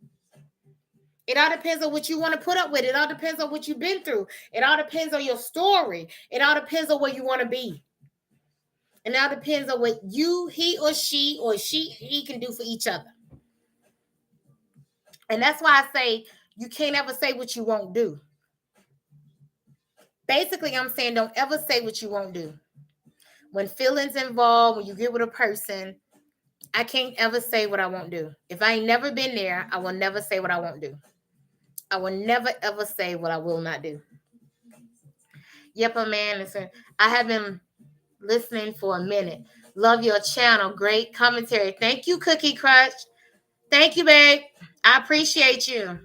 It all depends on what you want to put up with. It all depends on what you've been through. It all depends on your story. It all depends on where you want to be. And it all depends on what he or he can do for each other. And that's why I say you can't ever say what you won't do. Basically, I'm saying don't ever say what you won't do. When feelings involved, when you get with a person, I can't ever say what I won't do. If I ain't never been there, I will never say what I won't do. I will never, ever say what I will not do. Yep, a man. Listen, I have been listening for a minute. Love your channel. Great commentary. Thank you, Cookie Crush. Thank you, babe. I appreciate you.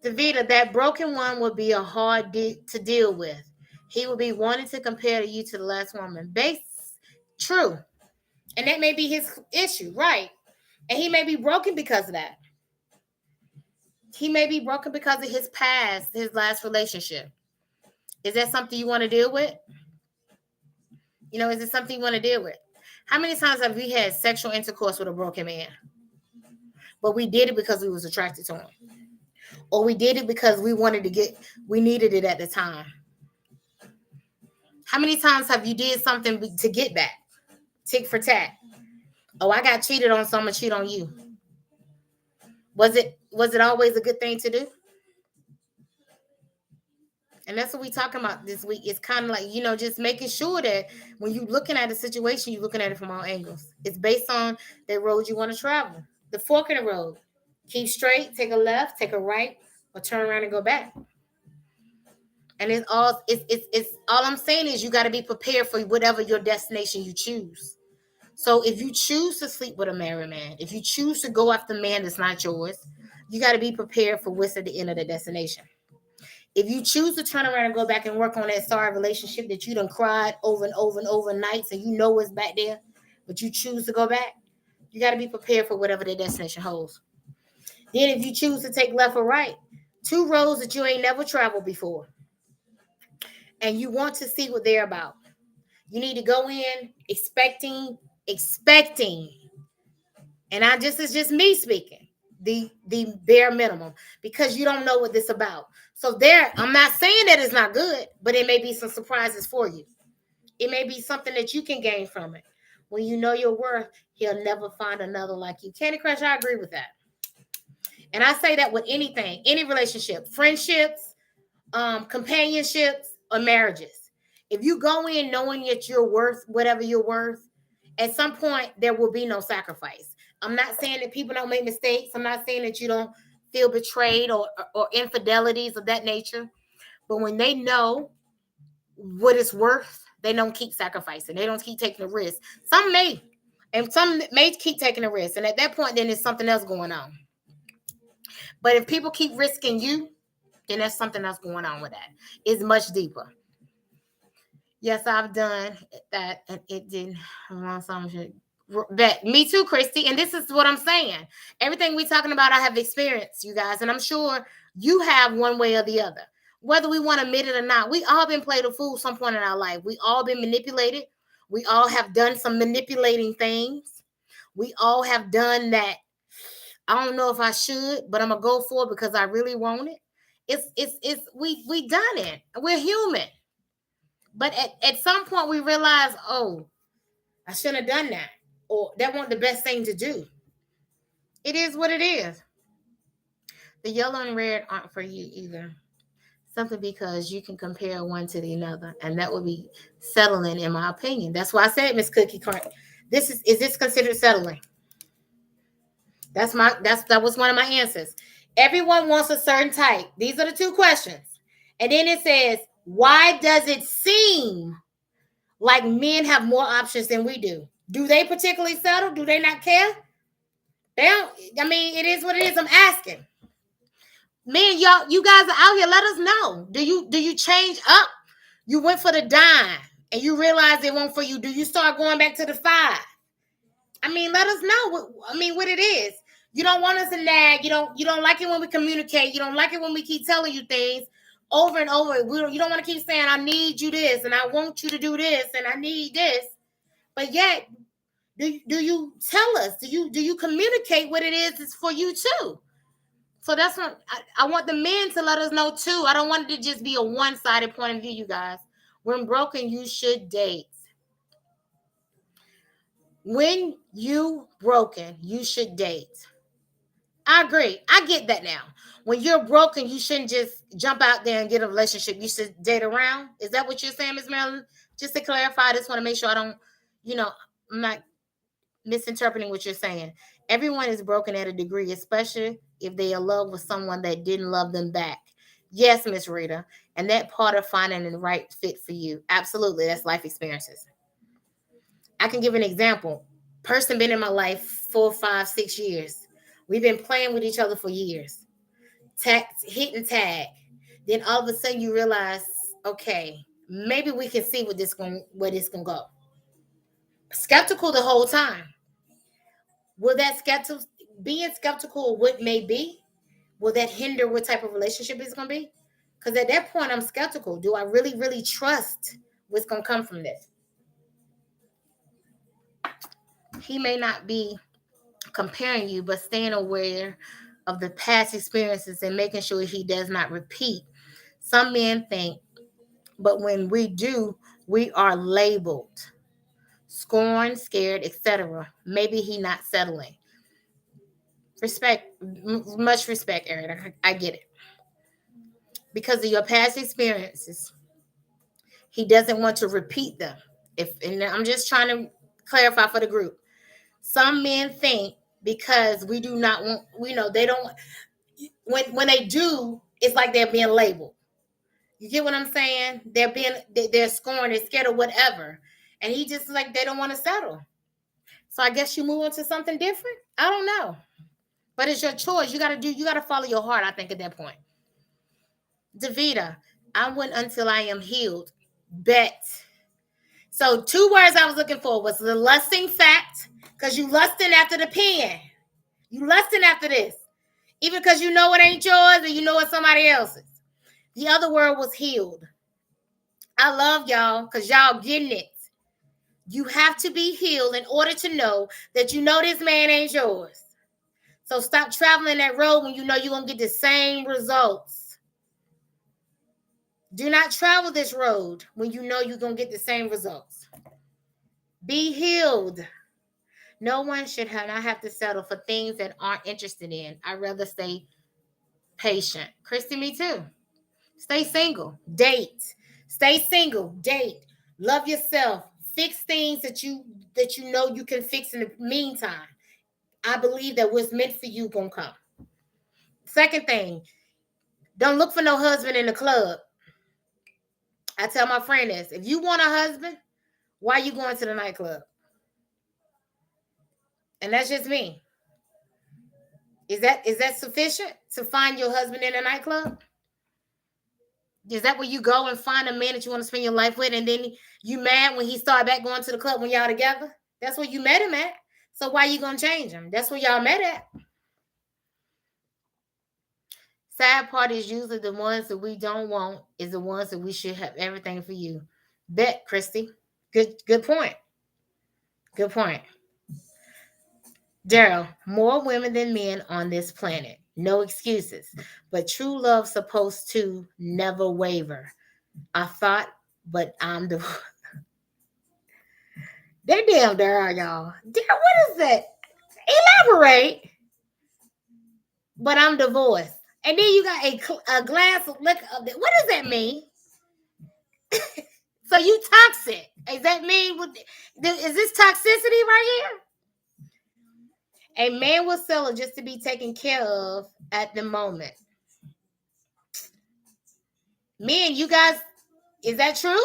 Davita, that broken one would be a hard to deal with. He would be wanting to compare you to the last woman. True. And that may be his issue, right? And he may be broken because of that. He may be broken because of his past, his last relationship. Is that something you want to deal with? You know, is it something you want to deal with? How many times have we had sexual intercourse with a broken man? But we did it because we was attracted to him. Or we did it because we needed it at the time. How many times have you did something to get back? Tick for tat. Oh, I got cheated on, so I'm gonna cheat on you. Was it always a good thing to do? And that's what we're talking about this week. It's kind of like, just making sure that when you're looking at a situation, you're looking at it from all angles. It's based on the road you want to travel. The fork in the road. Keep straight, take a left, take a right, or turn around and go back. And it's all I'm saying is you got to be prepared for whatever your destination you choose. So if you choose to sleep with a married man, if you choose to go after a man that's not yours, you got to be prepared for what's at the end of the destination. If you choose to turn around and go back and work on that sorry relationship that you done cried over and over and over nights and you know it's back there, but you choose to go back, you got to be prepared for whatever the destination holds. Then if you choose to take left or right, two roads that you ain't never traveled before, and you want to see what they're about, you need to go in expecting, and this is just me speaking, the bare minimum, because you don't know what this is about. So I'm not saying that it's not good, but it may be some surprises for you. It may be something that you can gain from it. When you know your worth, he'll never find another like you. Candy Crush, I agree with that. And I say that with anything, any relationship, friendships, companionships, or marriages. If you go in knowing that you're worth whatever you're worth, at some point there will be no sacrifice. I'm not saying that people don't make mistakes. I'm not saying that you don't feel betrayed or infidelities of that nature. But when they know what it's worth, they don't keep sacrificing. They don't keep taking the risk. Some may, and some may keep taking the risk. And at that point, then there's something else going on. But if people keep risking you, then there's something else going on with that. It's much deeper. Yes, I've done that, and it didn't. Me too, Christy. And this is what I'm saying. Everything we're talking about, I have experienced, you guys, and I'm sure you have one way or the other. Whether we want to admit it or not, we all been played a fool some point in our life. We all been manipulated. We all have done some manipulating things. We all have done that. I don't know if I should, but I'm gonna go for it because I really want it. We done it. We're human. But at some point we realize, oh, I shouldn't have done that. Or that wasn't the best thing to do. It is what it is. The yellow and red aren't for you either. Something because you can compare one to the other. And that would be settling, in my opinion. That's why I said, Miss Cookie Cart, is this considered settling? That was one of my answers. Everyone wants a certain type. These are the two questions. And then it says, why does it seem like men have more options than we do? Do they particularly settle? Do they not care? They don't. I mean, it is what it is. I'm asking. Men, you guys are out here. Let us know. Do you change up? You went for the dime and you realize it won't for you. Do you start going back to the 5? I mean, let us know. What it is. You don't want us to nag. You don't like it when we communicate. You don't like it when we keep telling you things over and over. You don't want to keep saying, I need you this, and I want you to do this, and I need this. But yet, do you tell us? Do you communicate what it is for you too? So that's what I want the men to let us know too. I don't want it to just be a one-sided point of view, you guys. When broken, you should date. When you broken, you should date. I agree. I get that now. When you're broken, you shouldn't just jump out there and get a relationship. You should date around. Is that what you're saying, Ms. Marilyn? Just to clarify, I just want to make sure I don't, I'm not misinterpreting what you're saying. Everyone is broken at a degree, especially if they are in love with someone that didn't love them back. Yes, Miss Rita. And that part of finding the right fit for you. Absolutely. That's life experiences. I can give an example. Person been in my life 4, 5, 6 years. We've been playing with each other for years. hit and tag. Then all of a sudden you realize, okay, maybe we can see where this can go. Skeptical the whole time. Will that being skeptical of what may be, will that hinder what type of relationship it's going to be? Because at that point, I'm skeptical. Do I really, really trust what's going to come from this? He may not be comparing you, but staying aware of the past experiences and making sure he does not repeat. Some men think, but when we do, we are labeled, scorned, scared, etc. Maybe he not settling. Respect, much respect, Aaron. I get it. Because of your past experiences, he doesn't want to repeat them. And I'm just trying to clarify for the group. Some men think because we do not want, they don't, when they do, it's like they're being labeled. You get what I'm saying? They're scorned, they're scared or whatever. And he just like, they don't want to settle. So I guess you move on to something different. I don't know. But it's your choice. You got to follow your heart, I think, at that point. Davida, I went until I am healed. Bet. So 2 words I was looking for was the lusting fact, because you lusting after the pen. You lusting after this. Even because you know it ain't yours or you know it's somebody else's. The other word was healed. I love y'all because y'all getting it. You have to be healed in order to know that you know this man ain't yours. So stop traveling that road when you know you're going to get the same results. Do not travel this road when you know you're going to get the same results. Be healed. No one should not have to settle for things that aren't interested in. I'd rather stay patient. Christy, me too. Stay single. Date. Stay single. Date. Love yourself. Fix things that you know you can fix in the meantime. I believe that what's meant for you gonna come. Second thing, don't look for no husband in the club. I tell my friend this: if you want a husband, why are you going to the nightclub? And that's just me. Is that sufficient to find your husband in a nightclub? Is that where you go and find a man that you want to spend your life with, and then you mad when he start back going to the club when y'all together? That's where you met him at. So why you gonna change him? That's where y'all met at. Sad part is usually the ones that we don't want is the ones that we should have everything for you. Bet, Christy. Good point. Good point. Daryl, more women than men on this planet. No excuses. But true love supposed to never waver. I thought, but I'm the... They're damn Daryl, y'all. Daryl, what is that? Elaborate. But I'm divorced. And then you got a glass of liquor. What does that mean? So you toxic. Does that mean, is this toxicity right here? A man will settle just to be taken care of at the moment. Men, you guys, is that true?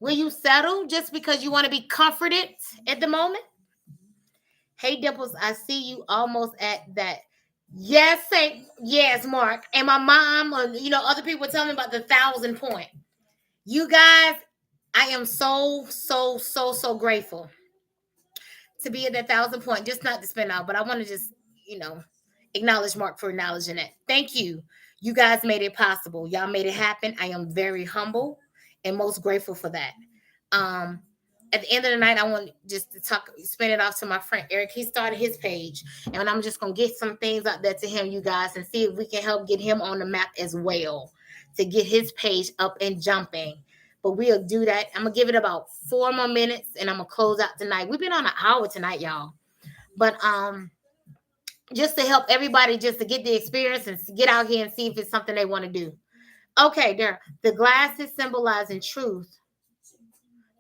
Will you settle just because you want to be comforted at the moment? Hey, Dimples, I see you almost at that. Yes, yes, Mark. And my mom, or other people tell me about the 1,000 point. You guys, I am so grateful to be at that 1,000 point. Just not to spend out, but I want to just, acknowledge Mark for acknowledging that. Thank you. You guys made it possible. Y'all made it happen. I am very humble and most grateful for that. At the end of the night, I want just to spin it off to my friend Eric. He started his page, and I'm just going to get some things out there to him, you guys, and see if we can help get him on the map as well to get his page up and jumping. But we'll do that. I'm going to give it about 4 more minutes, and I'm going to close out tonight. We've been on an hour tonight, y'all. But just to help everybody just to get the experience and get out here and see if it's something they want to do. Okay, there. The glasses symbolizing truth.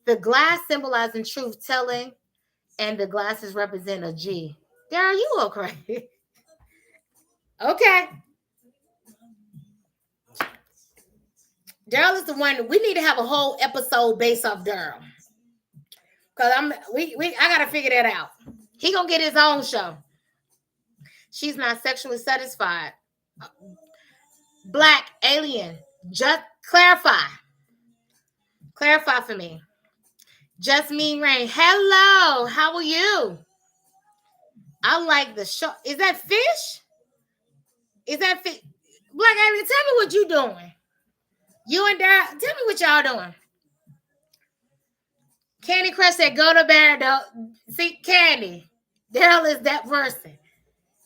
The glass symbolizing truth telling, and the glasses represent a G. Daryl, you okay? Okay. Daryl is the one. We need to have a whole episode based off Daryl. Because I gotta figure that out. He gonna get his own show. She's not sexually satisfied. Black alien, just clarify for me. Just me, Rain. Hello, how are you? I like the show. Is that fish? Is that fish? Black alien, tell me what you doing. You and Dad, tell me what y'all doing. Candy Crush said, go to bed. See, Candy, Daryl is that person.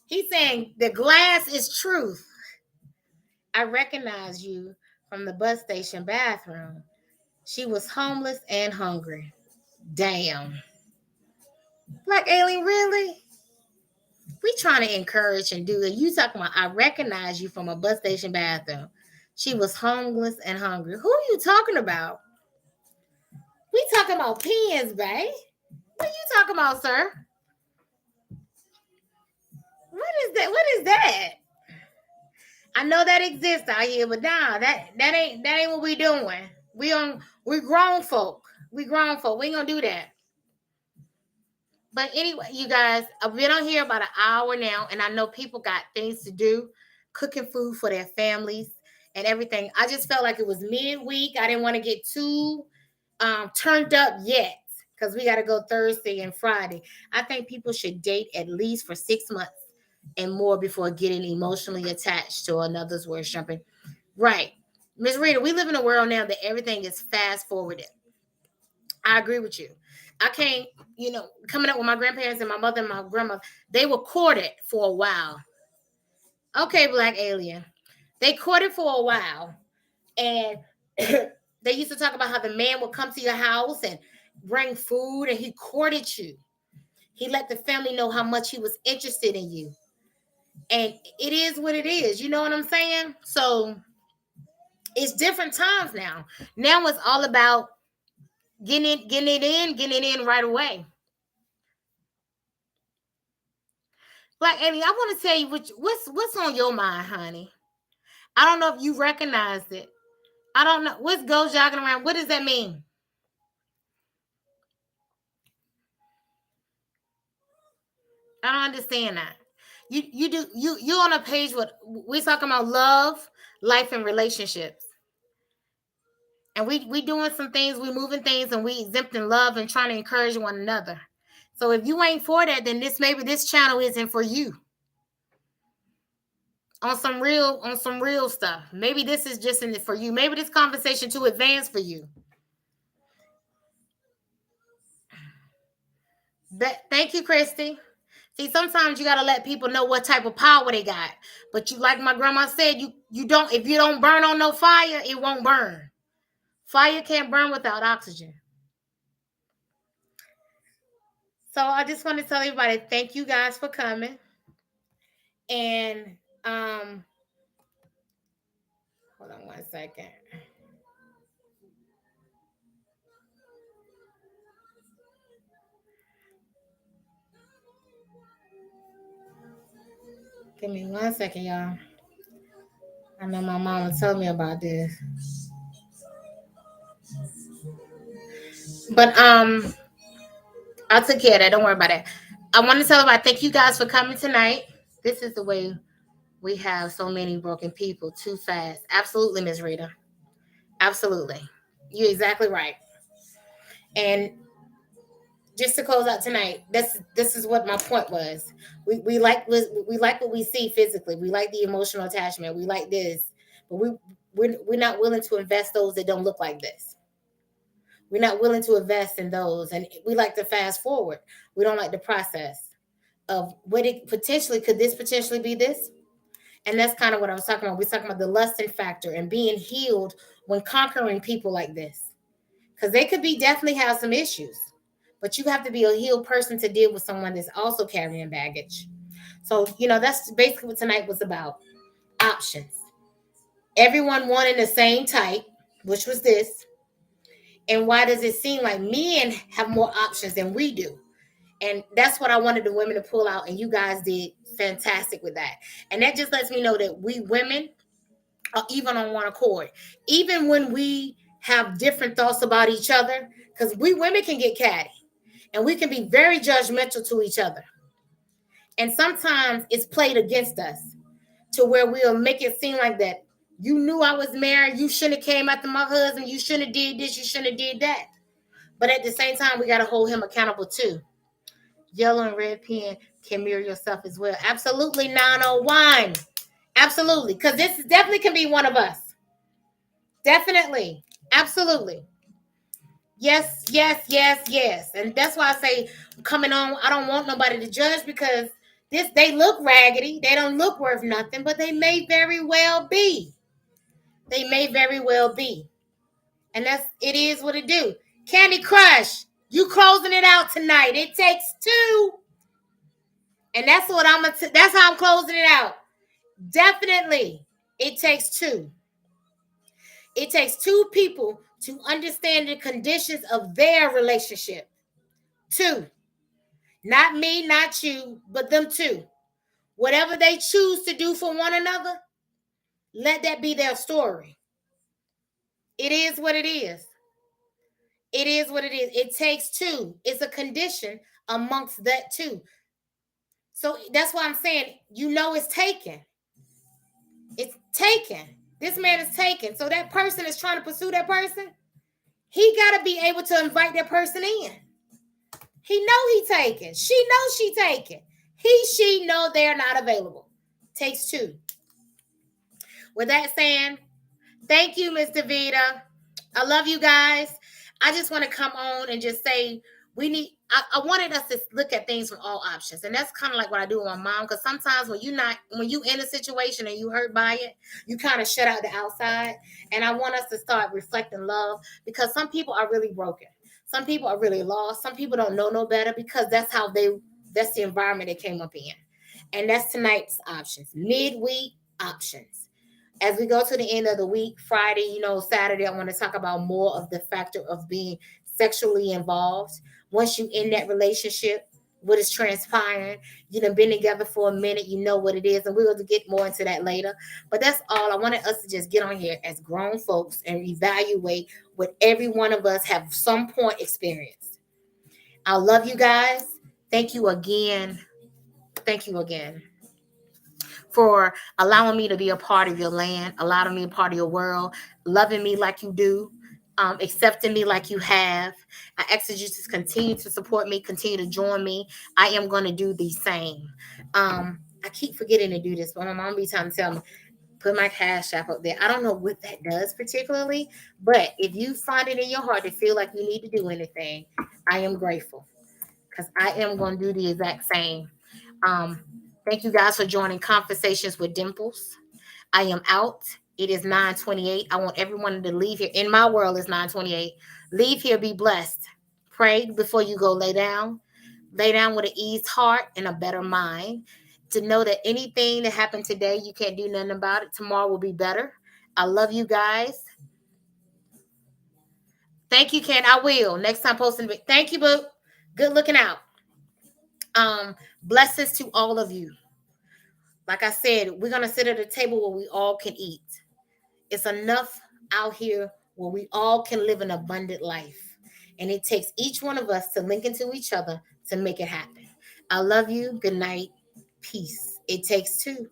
He's saying the glass is truth. I recognize you from the bus station bathroom. She was homeless and hungry. Damn. Black alien, really? We trying to encourage and do it. You talking about, I recognize you from a bus station bathroom. She was homeless and hungry. Who are you talking about? We talking about pens, babe. What are you talking about, sir? What is that? What is that? I know that exists out here, but nah, that ain't what we doing. We grown folk. We grown folk. We ain't gonna do that. But anyway, you guys, I've been on here about an hour now, and I know people got things to do, cooking food for their families and everything. I just felt like it was midweek. I didn't want to get too turned up yet because we got to go Thursday and Friday. I think people should date at least for 6 months and more before getting emotionally attached to another's worshiping. Right. Ms. Rita, we live in a world now that everything is fast forwarded. I agree with you. I can't, coming up with my grandparents and my mother and my grandmother, they were courted for a while. Okay, Black alien. They courted for a while. And they used to talk about how the man would come to your house and bring food, and he courted you. He let the family know how much he was interested in you. And it is what it is. You know what I'm saying? So it's different times now. Now it's all about getting it in right away. Black Annie, I want to tell you what's on your mind, honey. I don't know if you recognized it. I don't know. What's go jogging around? What does that mean? I don't understand that. You're on a page with we're talking about love, life, and relationships. And we doing some things, we moving things, and we exempting love and trying to encourage one another. So if you ain't for that, then maybe this channel isn't for you. On some real stuff. Maybe this is just in it for you. Maybe this conversation too advanced for you. Thank you, Christy. See, sometimes you gotta let people know what type of power they got. But you, like my grandma said, you don't, if you don't burn on no fire, it won't burn. Fire can't burn without oxygen. So I just want to tell everybody, thank you guys for coming. And hold on 1 second. Give me 1 second, y'all. I know my mama told me about this. But I took care of that. Don't worry about it. I want to tell everybody, thank you guys for coming tonight. This is the way we have so many broken people too fast. Absolutely, Ms. Rita. Absolutely. You're exactly right. And just to close out tonight, this is what my point was. We like what we see physically. We like the emotional attachment. We like this, but we're not willing to invest those that don't look like this. We're not willing to invest in those, and we like to fast forward. We don't like the process of what it potentially could this potentially be this, and that's kind of what I was talking about. We're talking about the lusting factor and being healed when conquering people like this, because they could be definitely have some issues. But you have to be a healed person to deal with someone that's also carrying baggage. So, that's basically what tonight was about. Options. Everyone wanting the same type, which was this. And why does it seem like men have more options than we do? And that's what I wanted the women to pull out. And you guys did fantastic with that. And that just lets me know that we women are even on one accord. Even when we have different thoughts about each other, because we women can get catty. And we can be very judgmental to each other. And sometimes it's played against us to where we'll make it seem like that. You knew I was married. You shouldn't have came after my husband. You shouldn't have did this. You shouldn't have did that. But at the same time, we got to hold him accountable too. Yellow and red pen can mirror yourself as well. Absolutely 901. Absolutely. Because this definitely can be one of us. Definitely. Absolutely. Yes, yes, yes, yes. And that's why I say coming on, I don't want nobody to judge because they look raggedy. They don't look worth nothing, but they may very well be. They may very well be. And it is what it do. Candy Crush, you closing it out tonight. It takes two. And that's that's how I'm closing it out. Definitely, it takes two. It takes two people to understand the conditions of their relationship. Two. Not me, not you, but them two. Whatever they choose to do for one another, let that be their story. It is what it is. It is what it is. It takes two. It's a condition amongst that two. So that's why I'm saying, it's taken. It's taken. This man is taken. So that person is trying to pursue that person. He got to be able to invite that person in. He know he taken. She knows she taken. She know they're not available. Takes two. With that saying, thank you, Miss Davida. I love you guys. I just want to come on and just say I wanted us to look at things from all options. And that's kind of like what I do with my mom. Because sometimes when you in a situation and you hurt by it, you kind of shut out the outside. And I want us to start reflecting love because some people are really broken. Some people are really lost. Some people don't know no better because that's the environment they came up in. And that's tonight's options. Midweek options. As we go to the end of the week, Friday, Saturday, I want to talk about more of the factor of being sexually involved. Once you in that relationship, what is transpiring, been together for a minute, you know what it is. And we'll get more into that later. But that's all. I wanted us to just get on here as grown folks and evaluate what every one of us have some point experienced. I love you guys. Thank you again. Thank you again for allowing me to be a part of your land, allowing me a part of your world, loving me like you do, accepting me like you have. I ask you to continue to support me, continue to join me. I am going to do the same. I keep forgetting to do this, but my mom be trying to tell me, put my Cash App up there. I don't know what that does particularly, but if you find it in your heart to feel like you need to do anything, I am grateful because I am going to do the exact same. Thank you guys for joining Conversations with Dimples. I am out. It is 9:28. I want everyone to leave here. In my world, it's 9:28. Leave here, be blessed. Pray before you go lay down. Lay down with an eased heart and a better mind. To know that anything that happened today, you can't do nothing about it. Tomorrow will be better. I love you guys. Thank you, Ken. I will. Next time posting. Thank you, boo. Good looking out. Blessings to all of you. Like I said, we're going to sit at a table where we all can eat. It's enough out here where we all can live an abundant life. And it takes each one of us to link into each other to make it happen. I love you. Good night. Peace. It takes two.